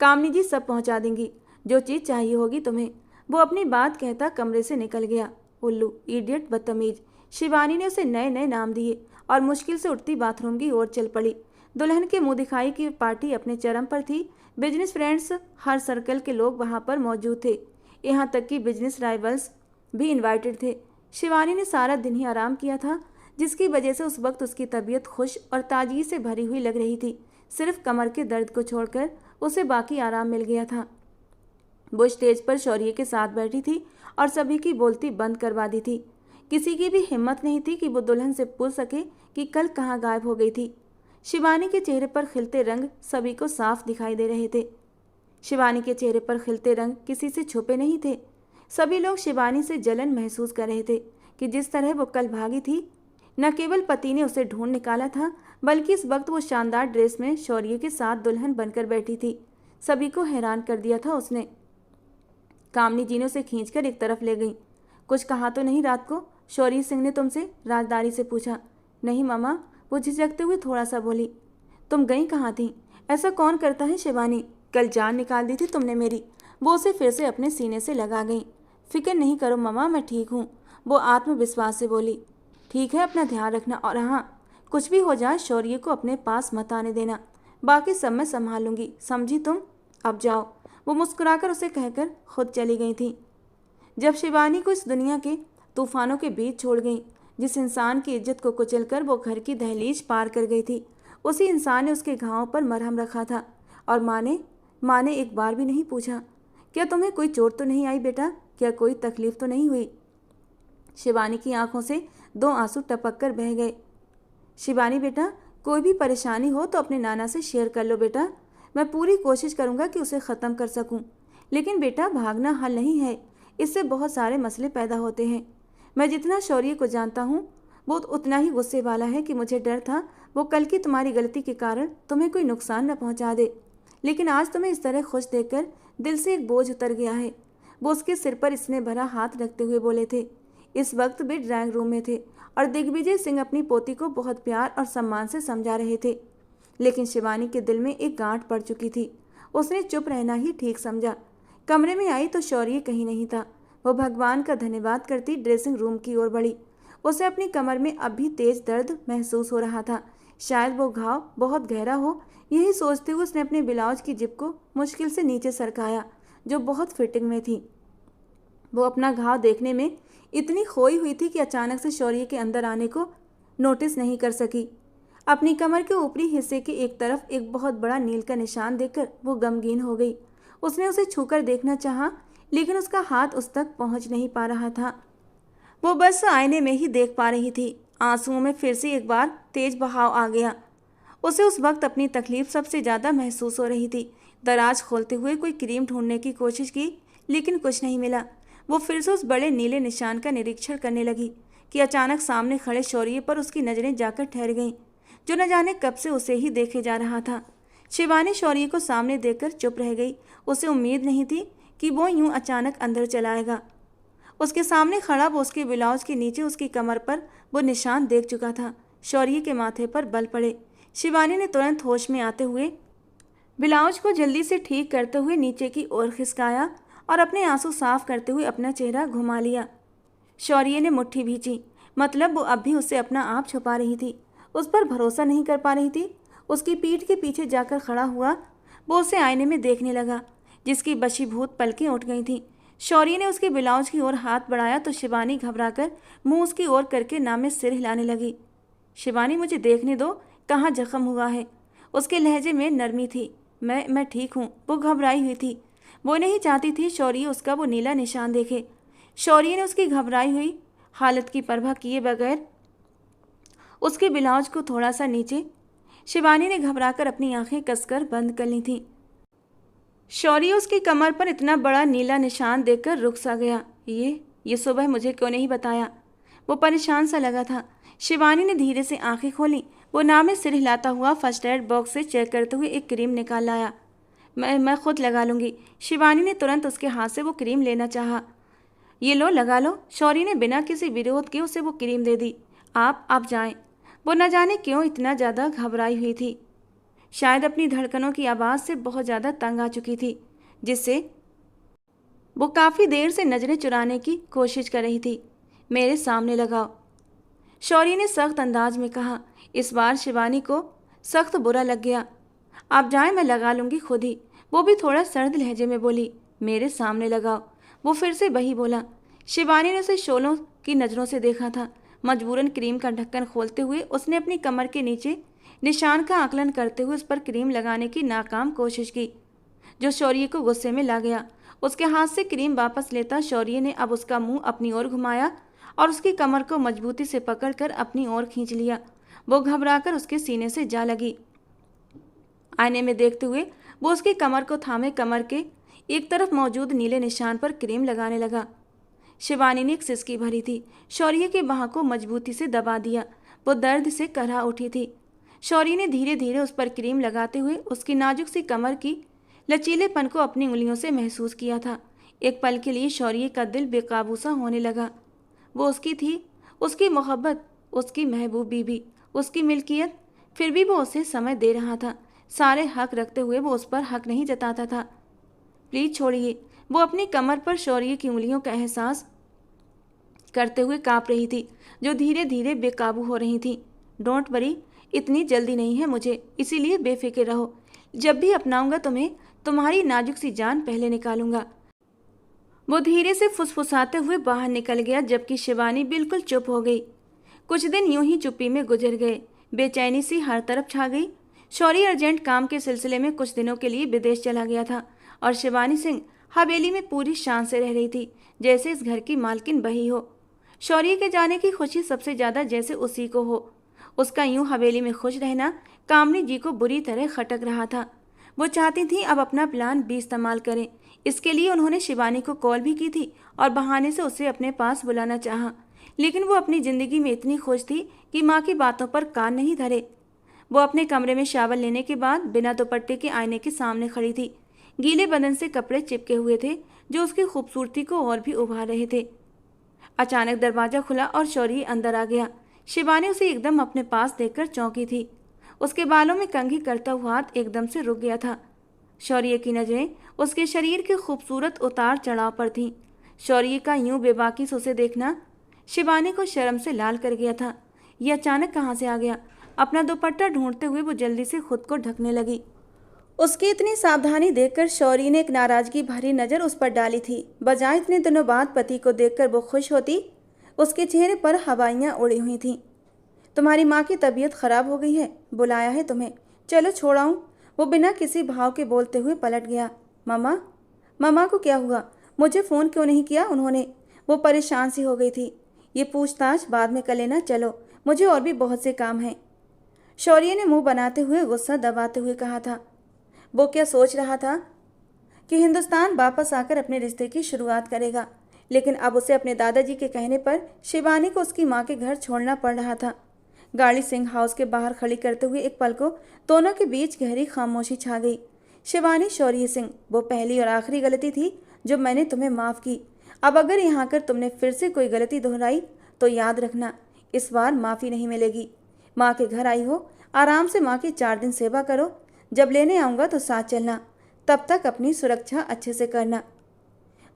कामनी जी सब पहुँचा देंगी, जो चीज़ चाहिए होगी तुम्हें। वो अपनी बात कहता कमरे से निकल गया। उल्लू, इडियट, बदतमीज। शिवानी ने उसे नए नए नाम दिए और मुश्किल से उठती बाथरूम की ओर चल पड़ी। दुल्हन के मुँह दिखाई की पार्टी अपने चरम पर थी। बिजनेस फ्रेंड्स, हर सर्कल के लोग वहाँ पर मौजूद थे। यहाँ तक कि बिजनेस राइवल्स भी इन्वाइटेड थे। शिवानी ने सारा दिन ही आराम किया था, जिसकी वजह से उस वक्त उसकी तबीयत खुश और ताजगी से भरी हुई लग रही थी। सिर्फ कमर के दर्द को छोड़कर उसे बाकी आराम मिल गया था। वो स्टेज पर शौर्य के साथ बैठी थी और सभी की बोलती बंद करवा दी थी। किसी की भी हिम्मत नहीं थी कि वो दुल्हन से पूछ सके कि कल कहाँ गायब हो गई थी। शिवानी के चेहरे पर खिलते रंग सभी को साफ दिखाई दे रहे थे। शिवानी के चेहरे पर खिलते रंग किसी से छुपे नहीं थे। सभी लोग शिवानी से जलन महसूस कर रहे थे कि जिस तरह वो कल भागी थी। न केवल पति ने उसे ढूंढ निकाला था, बल्कि इस वक्त वो शानदार ड्रेस में शौर्य के साथ दुल्हन बनकर बैठी थी। सभी को हैरान कर दिया था उसने। कामनी जी ने उसे खींचकर एक तरफ ले गई। कुछ कहा तो नहीं रात को? शौर्य सिंह ने तुमसे राजदारी से पूछा। नहीं मामा, वो झिझकते हुए थोड़ा सा बोली। तुम गई कहाँ थी? ऐसा कौन करता है शिवानी? कल जान निकाल दी थी तुमने मेरी। वो उसे फिर से अपने सीने से लगा गई। फिक्र नहीं करो मामा, मैं ठीक हूँ, वो आत्मविश्वास से बोली। ठीक है, अपना ध्यान रखना, और हाँ, कुछ भी हो जाए शौर्य को अपने पास मत आने देना। बाकी सब मैं संभाल लूँगी, समझी तुम? अब जाओ। वो मुस्कुराकर उसे कहकर खुद चली गई थी। जब शिवानी को इस दुनिया के तूफानों के बीच छोड़ गई, जिस इंसान की इज्जत को कुचलकर वो घर की दहलीज पार कर गई थी, उसी इंसान ने उसके घावों पर मरहम रखा था। और माँ ने एक बार भी नहीं पूछा, क्या तुम्हें कोई चोट तो नहीं आई बेटा, क्या कोई तकलीफ तो नहीं हुई? शिवानी की आंखों से 2 आंसू टपक कर बह गए। शिवानी बेटा, कोई भी परेशानी हो तो अपने नाना से शेयर कर लो बेटा, मैं पूरी कोशिश करूंगा कि उसे ख़त्म कर सकूं। लेकिन बेटा, भागना हल नहीं है, इससे बहुत सारे मसले पैदा होते हैं। मैं जितना शौर्य को जानता हूँ वो उतना ही गुस्से वाला है कि मुझे डर था वो कल की तुम्हारी गलती के कारण तुम्हें कोई नुकसान न पहुँचा दे। लेकिन आज तुम्हें इस तरह खुश देखकर दिल से एक बोझ उतर गया है। वो उसके सिर पर इसने भरा हाथ रखते हुए बोले थे। इस वक्त वे ड्राइंग रूम में थे और दिग्विजय सिंह अपनी पोती को बहुत प्यार और सम्मान से समझा रहे थे। लेकिन शिवानी के दिल में एक गांठ पड़ चुकी थी। उसने चुप रहना ही ठीक समझा। कमरे में आई तो शौर्य कहीं नहीं था। वो भगवान का धन्यवाद करती ड्रेसिंग रूम की ओर बढ़ी। उसे अपनी कमर में अब भी तेज दर्द महसूस हो रहा था। शायद वो घाव बहुत गहरा हो, यही सोचते हुए उसने अपने ब्लाउज की जिप को मुश्किल से नीचे सरकाया, जो बहुत फिटिंग में थी। वो अपना घाव देखने में इतनी खोई हुई थी कि अचानक से शौर्य के अंदर आने को नोटिस नहीं कर सकी। अपनी कमर के ऊपरी हिस्से की एक तरफ एक बहुत बड़ा नील का निशान देखकर वो गमगीन हो गई। उसने उसे छूकर देखना चाहा, लेकिन उसका हाथ उस तक पहुंच नहीं पा रहा था। वो बस आईने में ही देख पा रही थी। आंसुओं में फिर से एक बार तेज बहाव आ गया। उसे उस वक्त अपनी तकलीफ सबसे ज़्यादा महसूस हो रही थी। दराज खोलते हुए कोई क्रीम ढूंढने की कोशिश की, लेकिन कुछ नहीं मिला। वो फिर से उस बड़े नीले निशान का निरीक्षण करने लगी कि अचानक सामने खड़े शौर्य पर उसकी नज़रें जाकर ठहर गईं, जो न जाने कब से उसे ही देखे जा रहा था। शिवानी शौर्य को सामने देखकर चुप रह गई। उसे उम्मीद नहीं थी कि वो यूं अचानक अंदर चला आएगा। उसके सामने खड़ा वो उसके ब्लाउज के नीचे उसकी कमर पर वो निशान देख चुका था। शौर्य के माथे पर बल पड़े। शिवानी ने तुरंत होश में आते हुए ब्लाउज को जल्दी से ठीक करते हुए नीचे की ओर खिसकाया और अपने आंसू साफ करते हुए अपना चेहरा घुमा लिया। शौर्य ने मुट्ठी भींची, मतलब वो अब भी उससे अपना आप छुपा रही थी, उस पर भरोसा नहीं कर पा रही थी। उसकी पीठ के पीछे जाकर खड़ा हुआ वो उसे आईने में देखने लगा, जिसकी बशीभूत पलकें उठ गई थीं। शौर्य ने उसके ब्लाउज की ओर हाथ बढ़ाया तो शिवानी घबराकर मुंह उसकी ओर करके नामे सिर हिलाने लगी। शिवानी, मुझे देखने दो, कहाँ जख्म हुआ है? उसके लहजे में नरमी थी। मैं ठीक हूँ। वो घबराई हुई थी। वो नहीं चाहती थी शौर्य उसका वो नीला निशान देखे। शौर्य ने उसकी घबराई हुई हालत की परवाह किए बगैर उसके ब्लाउज को थोड़ा सा नीचे। शिवानी ने घबराकर अपनी आंखें कसकर बंद कर ली थीं। शौर्य उसकी कमर पर इतना बड़ा नीला निशान देखकर रुक सा गया। ये सुबह मुझे क्यों नहीं बताया? वो परेशान सा लगा था। शिवानी ने धीरे से आंखें खोली। वो नाम में सिर हिलाता हुआ फर्स्ट एड बॉक्स से चेक करते हुए एक क्रीम निकाल लाया। मैं खुद लगा लूँगी। शिवानी ने तुरंत उसके हाथ से वो क्रीम लेना चाहा। ये लो, लगा लो। शौर्य ने बिना किसी विरोध के उसे वो क्रीम दे दी। आप जाएं। वो न जाने क्यों इतना ज़्यादा घबराई हुई थी। शायद अपनी धड़कनों की आवाज़ से बहुत ज़्यादा तंग आ चुकी थी, जिससे वो काफ़ी देर से नज़रें चुराने की कोशिश कर रही थी। मेरे सामने लगाओ, शौर्य ने सख्त अंदाज में कहा। इस बार शिवानी को सख्त बुरा लग गया। आप जाएं, मैं लगा लूँगी खुद ही। वो भी थोड़ा सर्द लहजे में बोली। मेरे सामने लगाओ। वो फिर से वही बोला। शिवानी ने उसे शोलों की नज़रों से देखा था। मजबूरन क्रीम का ढक्कन खोलते हुए उसने अपनी कमर के नीचे निशान का आकलन करते हुए उस पर क्रीम लगाने की नाकाम कोशिश की, जो शौर्य को गुस्से में ला गया। उसके हाथ से क्रीम वापस लेता शौर्य ने अब उसका मुंह अपनी ओर घुमाया और उसकी कमर को मजबूती से पकड़कर अपनी ओर खींच लिया। वो घबराकर उसके सीने से जा लगी। आईने में देखते हुए वो उसकी कमर को थामे कमर के एक तरफ मौजूद नीले निशान पर क्रीम लगाने लगा। शिवानी ने एक सिसकी भरी थी। शौर्य के बाह को मजबूती से दबा दिया। वो दर्द से करहा उठी थी। शौर्य ने धीरे धीरे उस पर क्रीम लगाते हुए उसकी नाजुक सी कमर की लचीलेपन को अपनी उंगलियों से महसूस किया था। एक पल के लिए शौर्य का दिल बेकाबू सा होने लगा। वो उसकी थी, उसकी मोहब्बत, उसकी महबूब बीबी, उसकी मिल्कियत। फिर भी वो उसे समय दे रहा था। सारे हक रखते हुए वो उस पर हक नहीं जताता था। प्लीज छोड़िए। वो अपनी कमर पर शौर्य की उंगलियों का एहसास करते हुए कांप रही थी, जो धीरे धीरे बेकाबू हो रही थी। डोंट वरी, इतनी जल्दी नहीं है मुझे, इसीलिए बेफिक्र रहो। जब भी अपनाऊंगा तुम्हें, तुम्हारी नाजुक सी जान पहले निकालूंगा। वो धीरे से फुसफुसाते हुए बाहर निकल गया, जबकि शिवानी बिल्कुल चुप हो गई। कुछ दिन यूं ही चुप्पी में गुजर गए। बेचैनी सी हर तरफ छा गई। शौर्य अर्जेंट काम के सिलसिले में कुछ दिनों के लिए विदेश चला गया था और शिवानी सिंह हवेली में पूरी शान से रह रही थी, जैसे इस घर की मालकिन बही हो। शौर्य के जाने की खुशी सबसे ज्यादा जैसे उसी को हो। उसका यूं हवेली में खुश रहना कामनी जी को बुरी तरह खटक रहा था। वो चाहती थी अब अपना प्लान भी इस्तेमाल करें। इसके लिए उन्होंने शिवानी को कॉल भी की थी और बहाने से उसे अपने पास बुलाना चाहा, लेकिन वो अपनी जिंदगी में इतनी खुश थी कि माँ की बातों पर कान नहीं धरे। वो अपने कमरे में शावर लेने के बाद बिना दुपट्टे के आईने के सामने खड़ी थी। गीले बदन से कपड़े चिपके हुए थे जो उसकी खूबसूरती को और भी उभार रहे थे। अचानक दरवाजा खुला और शौर्य अंदर आ गया। शिवानी उसे एकदम अपने पास देखकर चौंकी थी। उसके बालों में कंघी करता हुआ हाथ एकदम से रुक गया था। शौर्य की नजरें उसके शरीर के खूबसूरत उतार चढ़ाव पर थीं। शौर्य का यूं बेबाकी से उसे देखना शिवानी को शर्म से लाल कर गया था। यह अचानक कहाँ से आ गया? अपना दुपट्टा ढूंढते हुए वो जल्दी से खुद को ढकने लगी। उसकी इतनी सावधानी देखकर शौर्य ने एक नाराजगी भरी नजर उस पर डाली थी। बजाय इतने दिनों बाद पति को देखकर वो खुश होती, उसके चेहरे पर हवाइयाँ उड़ी हुई थीं। तुम्हारी माँ की तबीयत खराब हो गई है, बुलाया है तुम्हें, चलो छोड़ाऊँ। वो बिना किसी भाव के बोलते हुए पलट गया। मम्मा, मम्मा को क्या हुआ? मुझे फ़ोन क्यों नहीं किया उन्होंने? वो परेशान सी हो गई थी। ये पूछताछ बाद में कर लेना, चलो मुझे और भी बहुत से काम हैं। शौर्य ने मुंह बनाते हुए गुस्सा दबाते हुए कहा था। वो क्या सोच रहा था कि हिंदुस्तान वापस आकर अपने रिश्ते की शुरुआत करेगा, लेकिन अब उसे अपने दादाजी के कहने पर शिवानी को उसकी माँ के घर छोड़ना पड़ रहा था। गाड़ी सिंह हाउस के बाहर खड़ी करते हुए एक पल को दोनों के बीच गहरी खामोशी छा गई। शिवानी, शौर्य सिंह, वो पहली और आखिरी गलती थी जो मैंने तुम्हें माफ़ की। अब अगर यहाँ आकर तुमने फिर से कोई गलती दोहराई तो याद रखना, इस बार माफ़ी नहीं मिलेगी। माँ के घर आई हो, आराम से माँ की 4 दिन सेवा करो। जब लेने आऊँगा तो साथ चलना, तब तक अपनी सुरक्षा अच्छे से करना।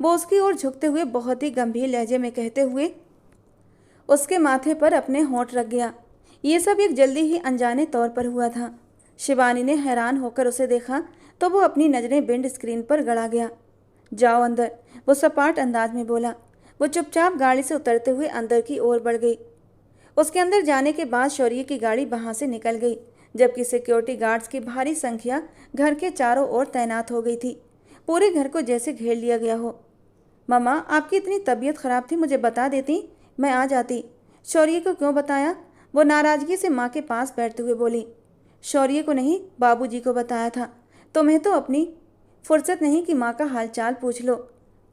वो उसकी ओर झुकते हुए बहुत ही गंभीर लहजे में कहते हुए उसके माथे पर अपने होंठ रख गया। ये सब एक जल्दी ही अनजाने तौर पर हुआ था। शिवानी ने हैरान होकर उसे देखा तो वो अपनी नज़रें विंड स्क्रीन पर गड़ा गया। जाओ अंदर, वो सपाट अंदाज में बोला। वो चुपचाप गाड़ी से उतरते हुए अंदर की ओर बढ़ गई। उसके अंदर जाने के बाद शौर्य की गाड़ी वहां से निकल गई, जबकि सिक्योरिटी गार्ड्स की भारी संख्या घर के चारों ओर तैनात हो गई थी। पूरे घर को जैसे घेर लिया गया हो। मम्मा, आपकी इतनी तबीयत खराब थी, मुझे बता देती, मैं आ जाती। शौर्य को क्यों बताया? वो नाराजगी से माँ के पास बैठते हुए बोली। शौर्य को नहीं, बाबूजी को बताया था। तुम्हें तो अपनी फुर्सत नहीं कि माँ का हालचाल पूछ लो।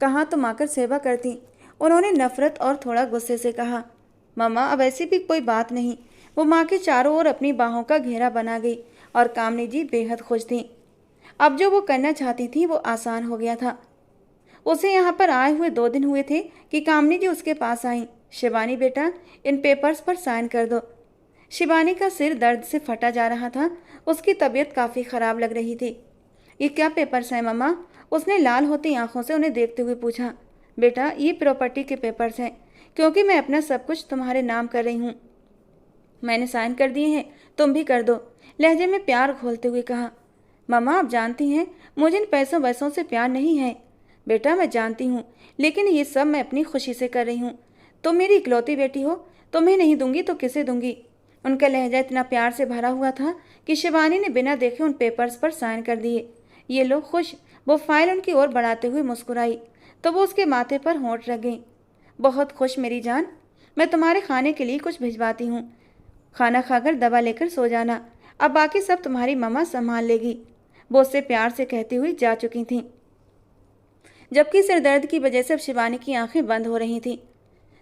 कहाँ तुम आकर सेवा करती? उन्होंने नफरत और थोड़ा गुस्से से कहा। मम्मा, अब ऐसी भी कोई बात नहीं। वो माँ के चारों ओर अपनी बाहों का घेरा बना गई और कामनी जी बेहद खुश थीं। अब जो वो करना चाहती थी वो आसान हो गया था। उसे यहाँ पर आए हुए 2 दिन हुए थे कि कामनी जी उसके पास आई। शिवानी बेटा, इन पेपर्स पर साइन कर दो। शिवानी का सिर दर्द से फटा जा रहा था। उसकी तबीयत काफ़ी ख़राब लग रही थी। ये क्या पेपर्स हैं मम्मा? उसने लाल होती आंखों से उन्हें देखते हुए पूछा। बेटा, ये प्रॉपर्टी के पेपर्स हैं, क्योंकि मैं अपना सब कुछ तुम्हारे नाम कर रही हूँ। मैंने साइन कर दिए हैं, तुम भी कर दो, लहजे में प्यार घोलते हुए कहा। मम्मा, आप जानती हैं मुझे इन पैसों वैसों से प्यार नहीं है। बेटा, मैं जानती हूँ, लेकिन ये सब मैं अपनी खुशी से कर रही हूँ। तुम मेरी इकलौती बेटी हो, तुम्हें नहीं दूंगी तो किसे दूंगी? उनका लहजा इतना प्यार से भरा हुआ था कि शिवानी ने बिना देखे उन पेपर्स पर साइन कर दिए। ये लो, खुश? वो फाइल उनकी ओर बढ़ाते हुए मुस्कुराई तो वो उसके माथे पर होंठ रख गई। बहुत खुश मेरी जान, मैं तुम्हारे खाने के लिए कुछ भिजवाती हूँ। खाना खाकर दवा लेकर सो जाना, अब बाकी सब तुम्हारी मम्मा संभाल लेगी। वो उससे प्यार से कहती हुई जा चुकी थीं, जबकि सिरदर्द की वजह से अब शिवानी की आंखें बंद हो रही थीं।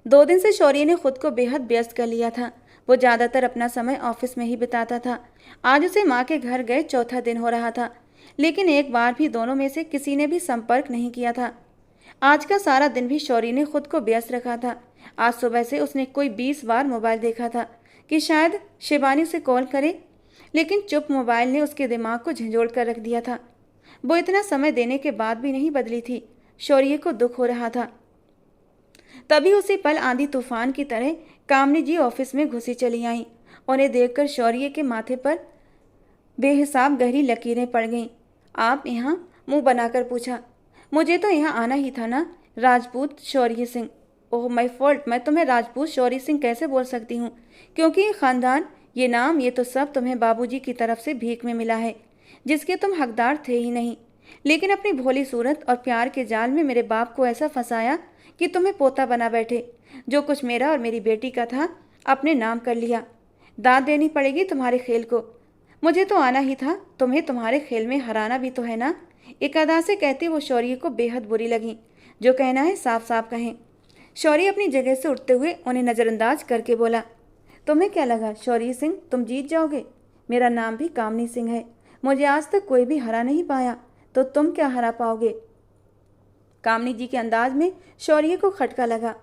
2 दिन से शौर्य ने खुद को बेहद व्यस्त कर लिया था। वो ज़्यादातर अपना समय ऑफिस में ही बिताता था। आज उसे माँ के घर गए 4था दिन हो रहा था, लेकिन एक बार भी दोनों में से किसी ने भी संपर्क नहीं किया था। आज का सारा दिन भी शौर्य ने खुद को व्यस्त रखा था। आज सुबह से उसने कोई 20 बार मोबाइल देखा था कि शायद शिवानी उसे कॉल करे, लेकिन चुप मोबाइल ने उसके दिमाग को झंझोड़ कर रख दिया था। वो इतना समय देने के बाद भी नहीं बदली थी। शौर्य को दुख हो रहा था। तभी उसी पल आंधी तूफान की तरह कामनी जी ऑफिस में घुसी चली आईं। उन्हें देखकर शौर्य के माथे पर बेहिसाब गहरी लकीरें पड़ गईं। आप यहाँ? मुंह बनाकर पूछा। मुझे तो यहाँ आना ही था ना, राजपूत शौर्य सिंह। ओह माय फॉल्ट, मैं तुम्हें राजपूत शौर्य सिंह कैसे बोल सकती हूँ, क्योंकि ये खानदान, ये नाम, ये तो सब तुम्हें बाबूजी की तरफ से भीख में मिला है, जिसके तुम हकदार थे ही नहीं। लेकिन अपनी भोली सूरत और प्यार के जाल में मेरे बाप को ऐसा फंसाया कि तुम्हें पोता बना बैठे। जो कुछ मेरा और मेरी बेटी का था अपने नाम कर लिया। दाद देनी पड़ेगी तुम्हारे खेल को। मुझे तो आना ही था, तुम्हें तुम्हारे खेल में हराना भी तो है ना। एक अदा से कहती वो शौर्य को बेहद बुरी लगी। जो कहना है साफ साफ कहें। शौर्य अपनी जगह से उठते हुए उन्हें नज़रअंदाज करके बोला, तुम्हें क्या लगा शौर्य सिंह, तुम जीत जाओगे? मेरा नाम भी कामनी सिंह है। मुझे आज तक कोई भी हरा नहीं पाया, तो तुम क्या हरा पाओगे? कामनी जी के अंदाज में शौर्य को खटका लगा।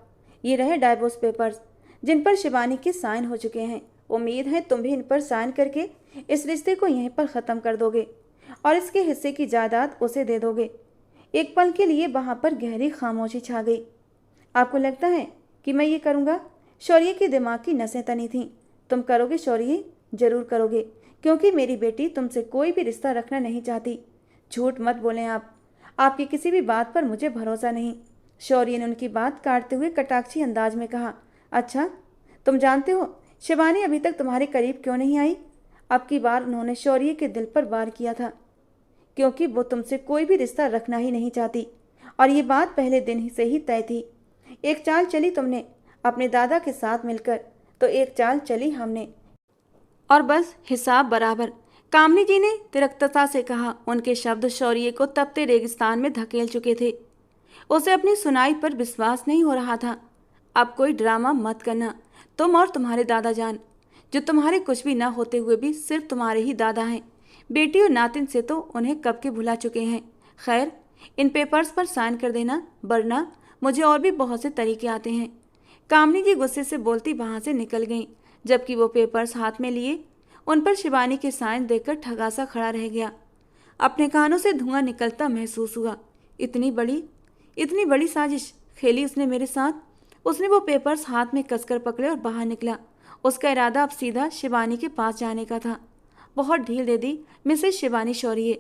ये रहे डाइवोर्स पेपर्स, जिन पर शिवानी के साइन हो चुके हैं। उम्मीद है तुम भी इन पर साइन करके इस रिश्ते को यहीं पर ख़त्म कर दोगे और इसके हिस्से की जायदाद उसे दे दोगे। एक पल के लिए वहाँ पर गहरी खामोशी छा गई। आपको लगता है कि मैं ये करूँगा? शौर्य के दिमाग की नसें तनी थीं। तुम करोगे शौर्य, ज़रूर करोगे, क्योंकि मेरी बेटी तुमसे कोई भी रिश्ता रखना नहीं चाहती। झूठ मत बोलें आप। आपकी किसी भी बात पर मुझे भरोसा नहीं। शौर्य ने उनकी बात काटते हुए कटाक्षी अंदाज में कहा, अच्छा, तुम जानते हो शिवानी अभी तक तुम्हारे करीब क्यों नहीं आई? अब की बार उन्होंने शौर्य के दिल पर वार किया था, क्योंकि वो तुमसे कोई भी रिश्ता रखना ही नहीं चाहती, और ये बात पहले दिन ही से ही तय थी। एक चाल चली तुमने अपने दादा के साथ मिलकर, तो एक चाल चली हमने, और बस हिसाब बराबर। कामनी जी ने तिरकता से कहा। उनके शब्द शौर्य को तपते रेगिस्तान में धकेल चुके थे। उसे अपनी सुनाई पर विश्वास नहीं हो रहा था। अब कोई ड्रामा मत करना। तुम और तुम्हारे दादा जान, जो तुम्हारे कुछ भी ना होते हुए भी सिर्फ तुम्हारे ही दादा हैं। बेटी और नातिन से तो उन्हें कब के भुला चुके हैं। खैर, इन पेपर्स पर साइन कर देना, वरना मुझे और भी बहुत से तरीके आते हैं। कामनी जी गुस्से से बोलती वहाँ से निकल गईं, जबकि वो पेपर्स हाथ में लिए उन पर शिवानी के साइन देखकर ठगासा खड़ा रह गया। अपने कानों से धुआं निकलता महसूस हुआ। इतनी बड़ी साजिश खेली उसने मेरे साथ। उसने वो पेपर्स हाथ में कसकर पकड़े और बाहर निकला। उसका इरादा अब सीधा शिवानी के पास जाने का था। बहुत ढील दे दी मिसेस शिवानी शौर्य।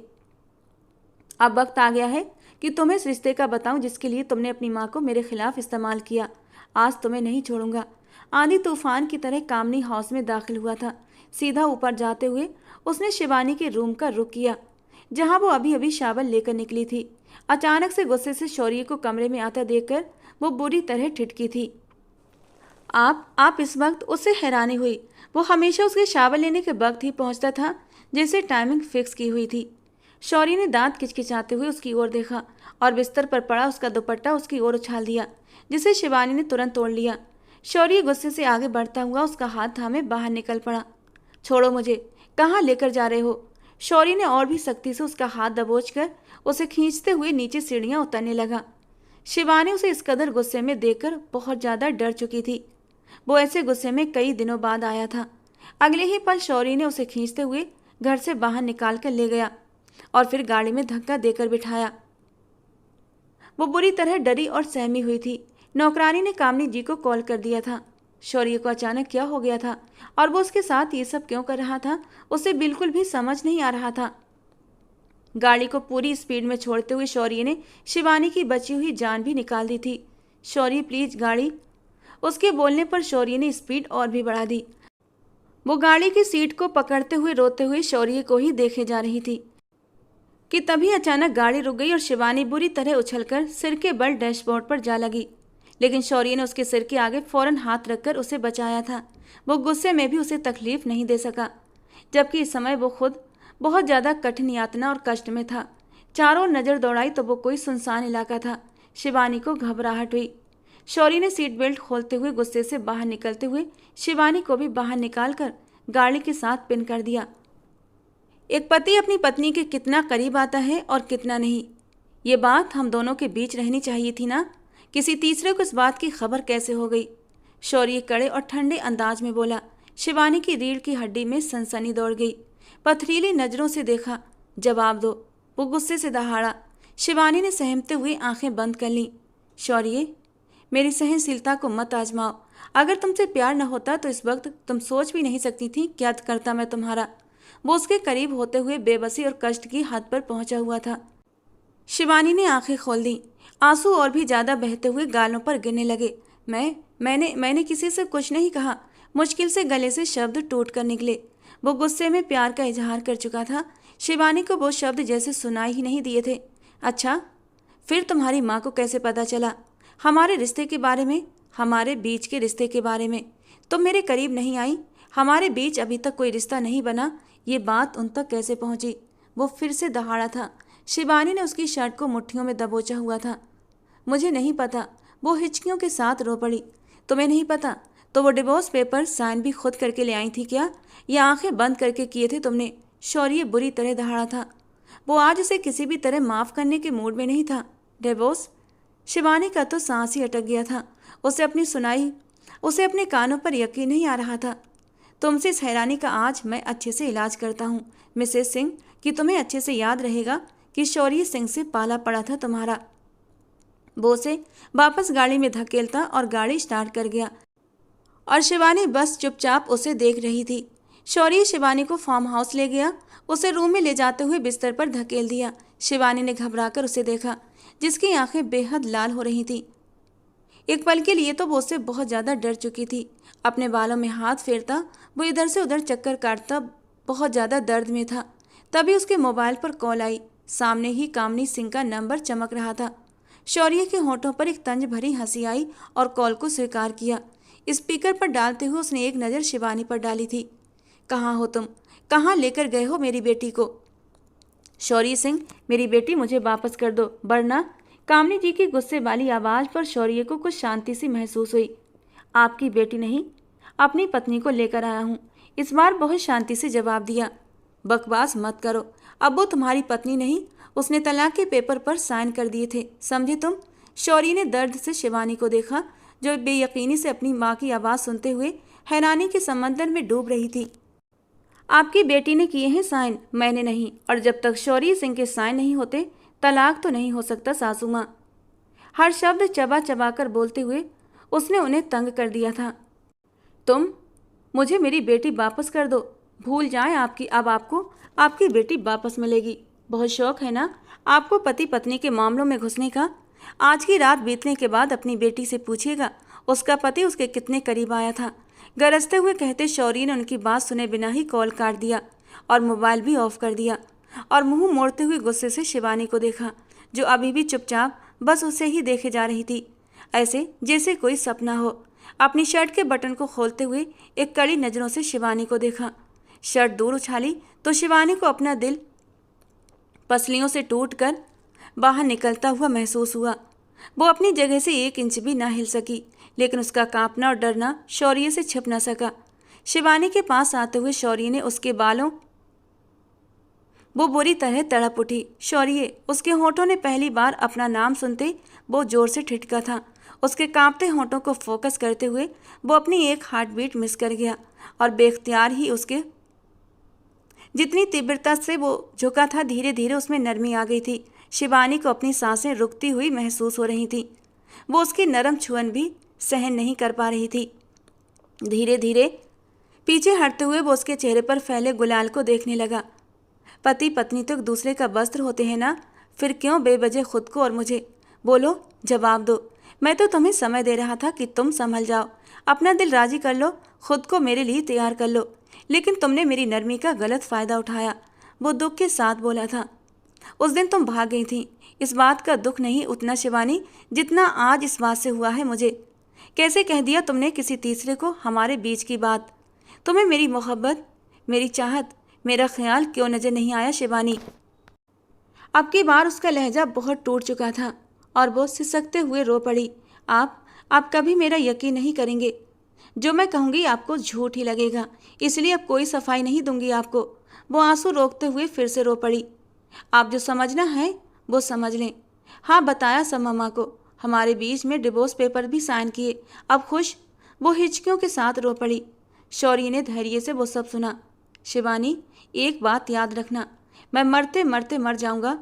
अब वक्त आ गया है कि तुम्हें इस रिश्ते का बताऊं जिसके लिए तुमने अपनी माँ को मेरे खिलाफ इस्तेमाल किया। आज तुम्हें नहीं छोड़ूंगा। आंधी तूफान की तरह कामनी हाउस में दाखिल हुआ था। सीधा ऊपर जाते हुए उसने शिवानी के रूम का रुख किया, जहां वो अभी अभी शावल लेकर निकली थी। अचानक से गुस्से से शौर्य को कमरे में आता देखकर वो बुरी तरह ठिठकी थी। आप इस वक्त उससे हैरानी हुई। वो हमेशा उसके शावल लेने के वक्त ही पहुंचता था, जैसे टाइमिंग फिक्स की हुई थी। शौर्य ने दांत किचकिचाते हुए उसकी ओर देखा और बिस्तर पर पड़ा उसका दुपट्टा उसकी ओर उछाल दिया, जिसे शिवानी ने तुरंत तोड़ लिया। शौर्य गुस्से से आगे बढ़ता हुआ उसका हाथ थामे बाहर निकल पड़ा। छोड़ो मुझे, कहाँ लेकर जा रहे हो? शौर्य ने और भी सख्ती से उसका हाथ दबोचकर उसे खींचते हुए नीचे सीढ़ियाँ उतरने लगा। शिवानी उसे इस कदर गुस्से में देखकर बहुत ज़्यादा डर चुकी थी। वो ऐसे गुस्से में कई दिनों बाद आया था। अगले ही पल शौर्य ने उसे खींचते हुए घर से बाहर निकाल कर ले गया और फिर गाड़ी में धक्का देकर बिठाया। वो बुरी तरह डरी और सहमी हुई थी। नौकरानी ने कामनी जी को कॉल कर दिया था। शौर्य को अचानक क्या हो गया था और वो उसके साथ ये सब क्यों कर रहा था, उसे बिल्कुल भी समझ नहीं आ रहा था। गाड़ी को पूरी स्पीड में छोड़ते हुए शौर्य ने शिवानी की बची हुई जान भी निकाल दी थी। शौर्य प्लीज गाड़ी। उसके बोलने पर शौर्य ने स्पीड और भी बढ़ा दी। वो गाड़ी की सीट को पकड़ते हुए रोते हुए शौर्य को ही देखे जा रही थी कि तभी अचानक गाड़ी रुक गई और शिवानी बुरी तरह उछलकर सिर के बल डैशबोर्ड पर जा लगी। लेकिन शौर्य ने उसके सिर के आगे फौरन हाथ रखकर उसे बचाया था। वो गुस्से में भी उसे तकलीफ नहीं दे सका, जबकि इस समय वो खुद बहुत ज़्यादा कठिन यातना और कष्ट में था। चारों नज़र दौड़ाई तो वो कोई सुनसान इलाका था। शिवानी को घबराहट हुई। शौर्य ने सीट बेल्ट खोलते हुए गुस्से से बाहर निकलते हुए शिवानी को भी बाहर निकालकर गाड़ी के साथ पिन कर दिया। एक पति अपनी पत्नी के कितना करीब आता है और कितना नहीं, ये बात हम दोनों के बीच रहनी चाहिए थी ना। किसी तीसरे को इस बात की खबर कैसे हो गई? शौर्य कड़े और ठंडे अंदाज में बोला। शिवानी की रीढ़ की हड्डी में सनसनी दौड़ गई। पथरीली नज़रों से देखा। जवाब दो, वो गुस्से से दहाड़ा। शिवानी ने सहमते हुए आंखें बंद कर लीं। शौर्य, मेरी सहनशीलता को मत आजमाओ। अगर तुमसे प्यार न होता तो इस वक्त तुम सोच भी नहीं सकती थी क्या करता मैं तुम्हारा। वो उसके करीब होते हुए बेबसी और कष्ट की हद पर पहुंचा हुआ था। शिवानी ने आंखें खोल दी। आंसू और भी ज्यादा बहते हुए गालों पर गिरने लगे। मैंने किसी से कुछ नहीं कहा। मुश्किल से गले से शब्द टूट कर निकले। वो गुस्से में प्यार का इजहार कर चुका था। शिवानी को वो शब्द जैसे सुनाई ही नहीं दिए थे। अच्छा, फिर तुम्हारी माँ को कैसे पता चला हमारे रिश्ते के बारे में, हमारे बीच के रिश्ते के बारे में? तुम मेरे करीब नहीं आई, हमारे बीच अभी तक कोई रिश्ता नहीं बना, ये बात उन तक कैसे पहुंची? वो फिर से दहाड़ा था। शिवानी ने उसकी शर्ट को मुट्ठियों में दबोचा हुआ था। मुझे नहीं पता, वो हिचकियों के साथ रो पड़ी। तुम्हें नहीं पता? तो वो डिवोर्स पेपर साइन भी खुद करके ले आई थी क्या, या आंखें बंद करके किए थे तुमने? शौर्य बुरी तरह दहाड़ा था। वो आज उसे किसी भी तरह माफ करने के मूड में नहीं था। डिवोर्स? शिवानी का तो सांस ही अटक गया था। उसे अपने कानों पर यकीन नहीं आ रहा था। तुमसे इस हैरानी का आज मैं अच्छे से इलाज करता हूँ मिसेस सिंह, कि तुम्हें अच्छे से याद रहेगा कि शौर्य सिंह से पाला पड़ा था तुम्हारा। वो उसे वापस गाड़ी में धकेलता और गाड़ी स्टार्ट कर गया, और शिवानी बस चुपचाप उसे देख रही थी। शौर्य शिवानी को फार्म हाउस ले गया। उसे रूम में ले जाते हुए बिस्तर पर धकेल दिया। शिवानी ने घबराकर उसे देखा, जिसकी आंखें बेहद लाल हो रही थीं। एक पल के लिए तो वो उससे बहुत ज़्यादा डर चुकी थी। अपने बालों में हाथ फेरता वो इधर से उधर चक्कर काटता बहुत ज़्यादा दर्द में था। तभी उसके मोबाइल पर कॉल आई। सामने ही कामनी सिंह का नंबर चमक रहा था। शौर्य के होठों पर एक तंज भरी हंसी आई और कॉल को स्वीकार किया। स्पीकर पर डालते हुए उसने एक नज़र शिवानी पर डाली थी। कहाँ हो तुम? कहाँ लेकर गए हो मेरी बेटी को? शौर्य सिंह, मेरी बेटी मुझे वापस कर दो, वरना। कामनी जी की गुस्से वाली आवाज़ पर शौर्य को कुछ शांति सी महसूस हुई। आपकी बेटी नहीं, अपनी पत्नी को लेकर आया हूँ, इस बार बहुत शांति से जवाब दिया। बकवास मत करो, अब वो तुम्हारी पत्नी नहीं, उसने तलाक के पेपर पर साइन कर दिए थे, समझे तुम? शौर्य ने दर्द से शिवानी को देखा, जो बेयकीनी से अपनी माँ की आवाज़ सुनते हुए हैरानी के समंदर में डूब रही थी। आपकी बेटी ने किए हैं साइन, मैंने नहीं, और जब तक शौर्य सिंह के साइन नहीं होते तलाक तो नहीं हो सकता सासू माँ। हर शब्द चबा चबा कर बोलते हुए उसने उन्हें तंग कर दिया था। मुझे मेरी बेटी वापस कर दो, भूल जाएं अब आपको आपकी बेटी वापस मिलेगी। बहुत शौक है ना आपको पति पत्नी के मामलों में घुसने का? आज की रात बीतने के बाद अपनी बेटी से पूछिएगा उसका पति उसके कितने करीब आया था। गरजते हुए कहते शौर्य ने उनकी बात सुने बिना ही कॉल काट दिया और मोबाइल भी ऑफ कर दिया, और मुंह मोड़ते हुए गुस्से से शिवानी को देखा, जो अभी भी चुपचाप बस उसे ही देखे जा रही थी, ऐसे जैसे कोई सपना हो। अपनी शर्ट के बटन को खोलते हुए एक कड़ी नज़रों से शिवानी को देखा। शर्ट दूर उछाली तो शिवानी को अपना दिल पसलियों से टूटकर बाहर निकलता हुआ महसूस हुआ। वो अपनी जगह से 1 इंच भी ना हिल सकी, लेकिन उसका कांपना और डरना शौर्य से छिप न सका। शिवानी के पास आते हुए शौर्य ने उसके बालों वो बुरी तरह तड़प उठी। शौर्य, उसके होठों ने पहली बार अपना नाम सुनते वो जोर से ठिठका था। उसके कांपते होठों को फोकस करते हुए वो अपनी एक हार्ट बीट मिस कर गया, और बेख्तियार ही उसके जितनी तीव्रता से वो झुका था धीरे धीरे उसमें नरमी आ गई थी। शिवानी को अपनी सांसें रुकती हुई महसूस हो रही थी। वो उसकी नरम छुअन भी सहन नहीं कर पा रही थी। धीरे धीरे पीछे हटते हुए वो उसके चेहरे पर फैले गुलाल को देखने लगा। पति पत्नी तो एक दूसरे का वस्त्र होते हैं ना, फिर क्यों बेवजह खुद को और मुझे? बोलो, जवाब दो। मैं तो तुम्हें समय दे रहा था कि तुम संभल जाओ, अपना दिल राजी कर लो, खुद को मेरे लिए तैयार कर लो, लेकिन तुमने मेरी नरमी का गलत फ़ायदा उठाया। वो दुख के साथ बोला था। उस दिन तुम भाग गई थी। इस बात का दुख नहीं उतना शिवानी जितना आज इस बात से हुआ है मुझे। कैसे कह दिया तुमने किसी तीसरे को हमारे बीच की बात? तुम्हें मेरी मोहब्बत, मेरी चाहत, मेरा ख्याल क्यों नजर नहीं आया शिवानी? अब की बार उसका लहजा बहुत टूट चुका था और वो सिसकते हुए रो पड़ी। आप कभी मेरा यकीन नहीं करेंगे। जो मैं कहूँगी आपको झूठ ही लगेगा, इसलिए अब कोई सफाई नहीं दूंगी आपको। वो आंसू रोकते हुए फिर से रो पड़ी। आप जो समझना है वो समझ लें। हाँ, बताया सब मम्मा को, हमारे बीच में डिवोर्स पेपर भी साइन किए। अब खुश? वो हिचकियों के साथ रो पड़ी। शौर्य ने धैर्य से वो सब सुना। शिवानी, एक बात याद रखना, मैं मरते मरते मर जाऊंगा,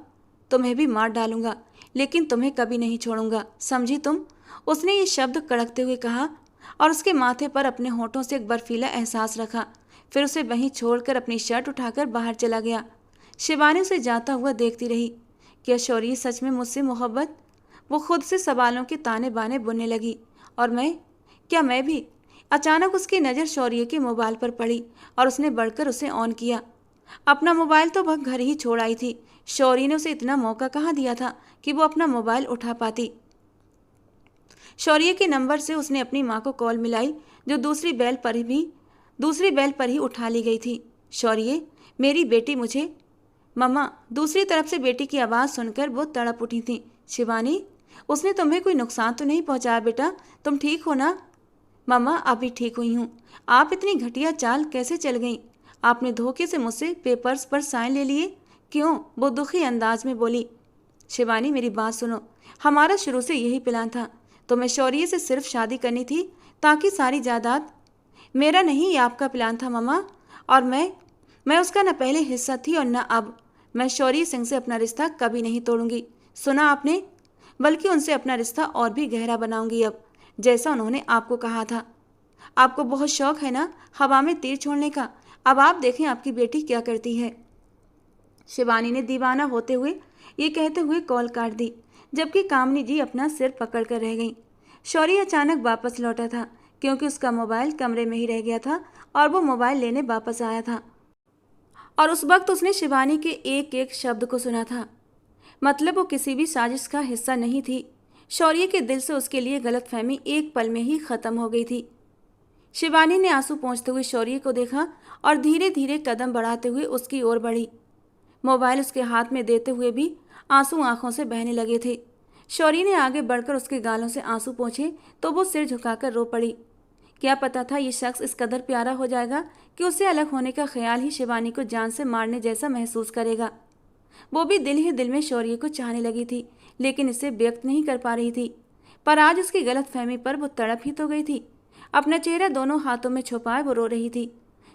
तुम्हें भी मार डालूंगा, लेकिन तुम्हें कभी नहीं छोड़ूंगा, समझी तुम? उसने ये शब्द कड़कते हुए कहा और उसके माथे पर अपने होठों से एक बर्फीला एहसास रखा। फिर उसे वहीं छोड़कर अपनी शर्ट उठाकर बाहर चला गया। शिवानी उसे जाता हुआ देखती रही। क्या शौर्य सच में मुझसे मोहब्बत? वो खुद से सवालों के ताने बाने बुनने लगी। और मैं भी? अचानक उसकी नज़र शौर्य के मोबाइल पर पड़ी और उसने बढ़कर उसे ऑन किया। अपना मोबाइल तो वह घर ही छोड़ आई थी। शौर्य ने उसे इतना मौका कहाँ दिया था कि वो अपना मोबाइल उठा पाती। शौर्य के नंबर से उसने अपनी माँ को कॉल मिलाई, जो दूसरी बेल पर ही उठा ली गई थी। शौर्य, मेरी बेटी मुझे। मम्मा, दूसरी तरफ से बेटी की आवाज़ सुनकर वो तड़प उठी थी। शिवानी, उसने तुम्हें कोई नुकसान तो नहीं पहुंचाया बेटा? तुम ठीक हो ना? मम्मा, अभी ठीक हुई हूँ। आप इतनी घटिया चाल कैसे चल गई? आपने धोखे से मुझसे पेपर्स पर साइन ले लिए? क्यों? वो दुखी अंदाज में बोली। शिवानी, मेरी बात सुनो। हमारा शुरू से यही प्लान था। तुम्हें शौर्य से सिर्फ शादी करनी थी ताकि सारी जायदाद। मेरा नहीं, ये आपका प्लान था मम्मा। और मैं उसका न पहले हिस्सा थी और न अब। मैं शौर्य सिंह से अपना रिश्ता कभी नहीं तोड़ूंगी, सुना आपने? बल्कि उनसे अपना रिश्ता और भी गहरा बनाऊंगी अब, जैसा उन्होंने आपको कहा था। आपको बहुत शौक है ना हवा में तीर छोड़ने का। अब आप देखें आपकी बेटी क्या करती है। शिवानी ने दीवाना होते हुए ये कहते हुए कॉल काट दी, जबकि कामनी जी अपना सिर पकड़ कर रह गई। शौर्य अचानक वापस लौटा था क्योंकि उसका मोबाइल कमरे में ही रह गया था और वो मोबाइल लेने वापस आया था। और उस वक्त उसने शिवानी के एक एक शब्द को सुना था। मतलब वो किसी भी साजिश का हिस्सा नहीं थी। शौर्य के दिल से उसके लिए गलतफहमी एक पल में ही खत्म हो गई थी। शिवानी ने आंसू पोंछते हुए शौर्य को देखा और धीरे धीरे कदम बढ़ाते हुए उसकी ओर बढ़ी। मोबाइल उसके हाथ में देते हुए भी आंसू आंखों से बहने लगे थे। शौर्य ने आगे बढ़कर उसके गालों से आंसू पोंछे तो वो सिर झुकाकर रो पड़ी। क्या पता था ये शख्स इस कदर प्यारा हो जाएगा कि उससे अलग होने का ख्याल ही शिवानी को जान से मारने जैसा महसूस करेगा। वो भी दिल ही दिल में शौर्य को चाहने लगी थी, लेकिन इसे व्यक्त नहीं कर पा रही थी। पर आज उसकी गलतफहमी पर वो तड़प ही तो गई थी। अपना चेहरा दोनों हाथों में छुपाए वो रो रही थी।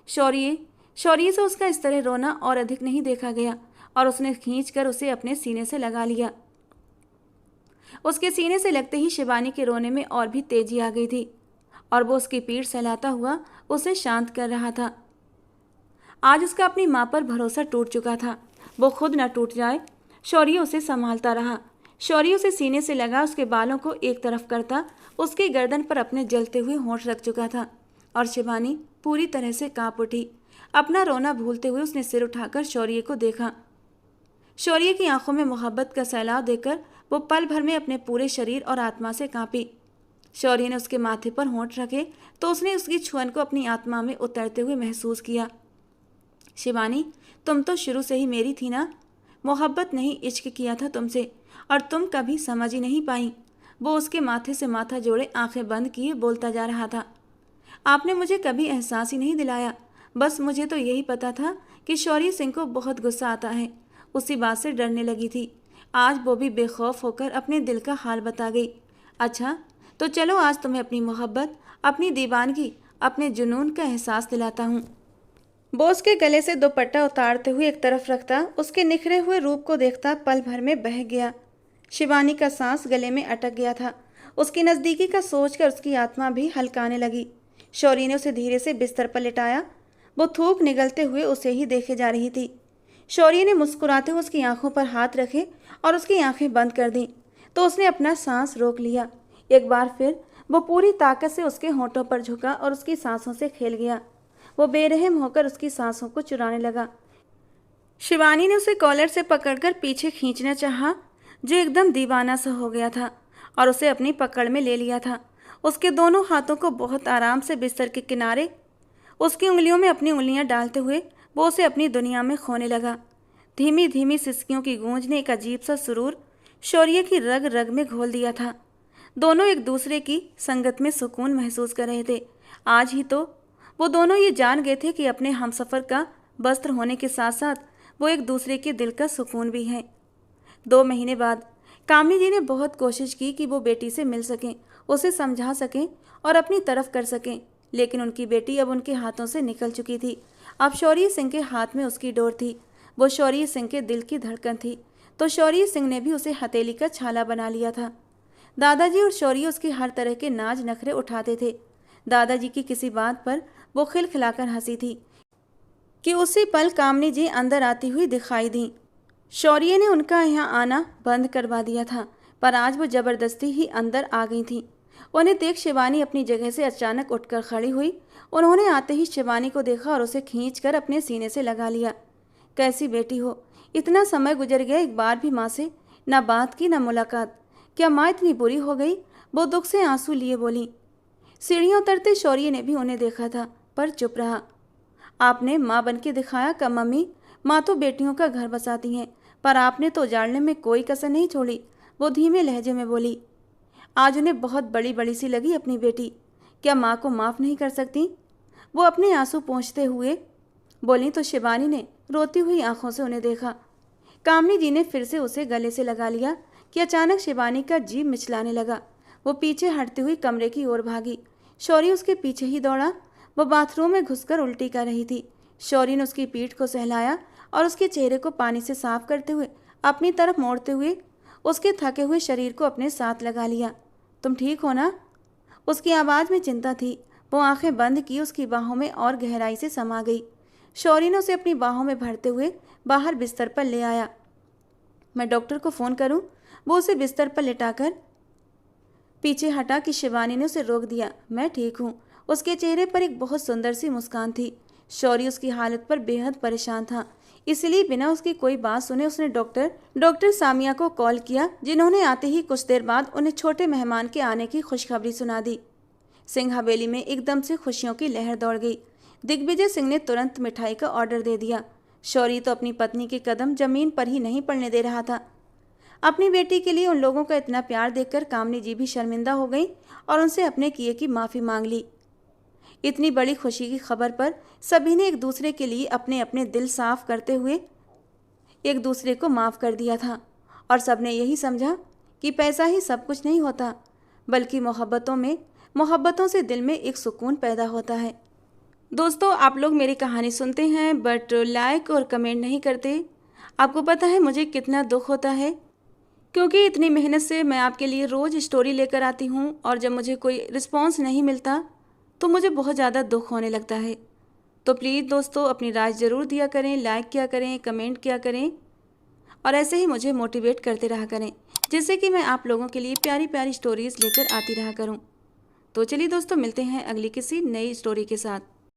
शौर्य से उसका इस तरह रोना और अधिक नहीं देखा गया और उसने खींचकर उसे अपने सीने से लगा लिया। उसके सीने से लगते ही शिवानी के रोने में और भी तेजी आ गई थी और वो उसकी पीठ सहलाता हुआ उसे शांत कर रहा था। आज उसका अपनी माँ पर भरोसा टूट चुका था। वो खुद न टूट जाए। शौर्य उसे संभालता रहा। शौर्य उसे सीने से लगा उसके बालों को एक तरफ करता उसकी गर्दन पर अपने जलते हुए होंठ रख चुका था और शिवानी पूरी तरह से कांप उठी। अपना रोना भूलते हुए उसने सिर उठाकर शौर्य को देखा। शौर्य की आंखों में मोहब्बत का सैलाब देकर वो पल भर में अपने पूरे शरीर और आत्मा से कांपी। शौर्य ने उसके माथे पर होंठ रखे तो उसने उसकी छुअन को अपनी आत्मा में उतरते हुए महसूस किया। शिवानी, तुम तो शुरू से ही मेरी थी ना। मोहब्बत नहीं, इश्क किया था तुमसे और तुम कभी समझ ही नहीं पाई। वो उसके माथे से माथा जोड़े आंखें बंद किए बोलता जा रहा था। आपने मुझे कभी एहसास ही नहीं दिलाया। बस मुझे तो यही पता था कि शौर्य सिंह को बहुत गुस्सा आता है। उसी बात से डरने लगी थी। आज वो भी बेखौफ होकर अपने दिल का हाल बता गई। अच्छा, तो चलो आज तुम्हें अपनी मोहब्बत, अपनी दीवानगी, अपने जुनून का एहसास दिलाता हूँ। वो उसके गले से दुपट्टा उतारते हुए एक तरफ रखता उसके निखरे हुए रूप को देखता पल भर में बह गया। शिवानी का सांस गले में अटक गया था। उसकी नज़दीकी का सोचकर उसकी आत्मा भी हल्काने लगी। शौर्य ने उसे धीरे से बिस्तर पर लिटाया। वो थूक निगलते हुए उसे ही देखे जा रही थी। शौर्य ने मुस्कुराते हुए उसकी आंखों पर हाथ रखे और उसकी आंखें बंद कर दी तो उसने अपना सांस रोक लिया। एक बार फिर वो पूरी ताकत से उसके होंठों पर झुका और उसकी सांसों से खेल गया। वो बेरहम होकर उसकी सांसों को चुराने लगा। शिवानी ने उसे कॉलर से पकड़कर पीछे खींचना चाहा, जो एकदम दीवाना सा हो गया था और उसे अपनी पकड़ में ले लिया था। उसके दोनों हाथों को बहुत आराम से बिस्तर के किनारे उसकी उंगलियों में अपनी उंगलियां डालते हुए वो उसे अपनी दुनिया में खोने लगा। धीमी धीमी सिसकियों की गूंज ने एक अजीब सा सुरूर शौर्य की रग रग में घोल दिया था। दोनों एक दूसरे की संगत में सुकून महसूस कर रहे थे। आज ही तो वो दोनों ये जान गए थे कि अपने हमसफ़र का वस्त्र होने के साथ साथ वो एक दूसरे के दिल का सुकून भी हैं। 2 महीने बाद कामनी जी ने बहुत कोशिश की कि वो बेटी से मिल सकें, उसे समझा सकें और अपनी तरफ कर सकें, लेकिन उनकी बेटी अब उनके हाथों से निकल चुकी थी। अब शौर्य सिंह के हाथ में उसकी डोर थी। वो शौर्य सिंह के दिल की धड़कन थी। तो शौर्य सिंह ने भी उसे हथेली का छाला बना लिया था। दादाजी और शौर्य उसकी हर तरह के नाज नखरे उठाते थे। दादाजी की किसी बात पर वो खिलखिलाकर हंसी थी कि उसी पल कामनी जी अंदर आती हुई दिखाई दी। शौर्य ने उनका यहाँ आना बंद करवा दिया था। पर आज वो ज़बरदस्ती ही अंदर आ गई थीं। उन्हें देख शिवानी अपनी जगह से अचानक उठकर खड़ी हुई। उन्होंने आते ही शिवानी को देखा और उसे खींचकर अपने सीने से लगा लिया। कैसी बेटी हो, इतना समय गुजर गया, एक बार भी माँ से ना बात की ना मुलाकात। क्या माँ इतनी बुरी हो गई? वो दुख से आंसू लिए बोली। सीढ़ियाँ उतरते शौर्य ने भी उन्हें देखा था पर चुप रहा। आपने माँ बन के दिखाया का मम्मी? माँ तो बेटियों का घर बसाती हैं, पर आपने तो उजाड़ने में कोई कसर नहीं छोड़ी, वो धीमे लहजे में बोली। आज उन्हें बहुत बड़ी बड़ी सी लगी अपनी बेटी। क्या माँ को माफ़ नहीं कर सकती? वो अपने आंसू पोंछते हुए बोली तो शिवानी ने रोती हुई आंखों से उन्हें देखा। कामनी जी ने फिर से उसे गले से लगा लिया कि अचानक शिवानी का जी मिचलाने लगा। वो पीछे हटती हुई कमरे की ओर भागी। शौर्य उसके पीछे ही दौड़ा। वो बाथरूम में घुसकर उल्टी कर रही थी। शौर्य ने उसकी पीठ को सहलाया और उसके चेहरे को पानी से साफ करते हुए अपनी तरफ मोड़ते हुए उसके थके हुए शरीर को अपने साथ लगा लिया। तुम ठीक हो ना? उसकी आवाज़ में चिंता थी। वो आंखें बंद की उसकी बाहों में और गहराई से समा गई। शौर्य ने उसे अपनी बाहों में भरते हुए बाहर बिस्तर पर ले आया। मैं डॉक्टर को फ़ोन करूं? वो उसे बिस्तर पर लिटाकर पीछे हटा कि शिवानी ने उसे रोक दिया। मैं ठीक हूँ। उसके चेहरे पर एक बहुत सुंदर सी मुस्कान थी। शौर्य उसकी हालत पर बेहद परेशान था, इसलिए बिना उसकी कोई बात सुने उसने डॉक्टर सामिया को कॉल किया, जिन्होंने आते ही कुछ देर बाद उन्हें छोटे मेहमान के आने की खुशखबरी सुना दी। सिंह हवेली में एकदम से खुशियों की लहर दौड़ गई। दिग्विजय सिंह ने तुरंत मिठाई का ऑर्डर दे दिया। शौर्य तो अपनी पत्नी के कदम जमीन पर ही नहीं पड़ने दे रहा था। अपनी बेटी के लिए उन लोगों का इतना प्यार देखकर कामनी जी भी शर्मिंदा हो गई और उनसे अपने किए की माफ़ी मांग ली। इतनी बड़ी खुशी की खबर पर सभी ने एक दूसरे के लिए अपने अपने दिल साफ करते हुए एक दूसरे को माफ़ कर दिया था और सबने यही समझा कि पैसा ही सब कुछ नहीं होता, बल्कि मोहब्बतों से दिल में एक सुकून पैदा होता है। दोस्तों, आप लोग मेरी कहानी सुनते हैं बट लाइक और कमेंट नहीं करते। आपको पता है मुझे कितना दुख होता है, क्योंकि इतनी मेहनत से मैं आपके लिए रोज़ स्टोरी लेकर आती हूँ और जब मुझे कोई रिस्पॉन्स नहीं मिलता तो मुझे बहुत ज़्यादा दुख होने लगता है। तो प्लीज़ दोस्तों, अपनी राय ज़रूर दिया करें, लाइक किया करें, कमेंट किया करें और ऐसे ही मुझे मोटिवेट करते रहा करें, जिससे कि मैं आप लोगों के लिए प्यारी प्यारी स्टोरीज़ लेकर आती रहा करूँ। तो चलिए दोस्तों, मिलते हैं अगली किसी नई स्टोरी के साथ।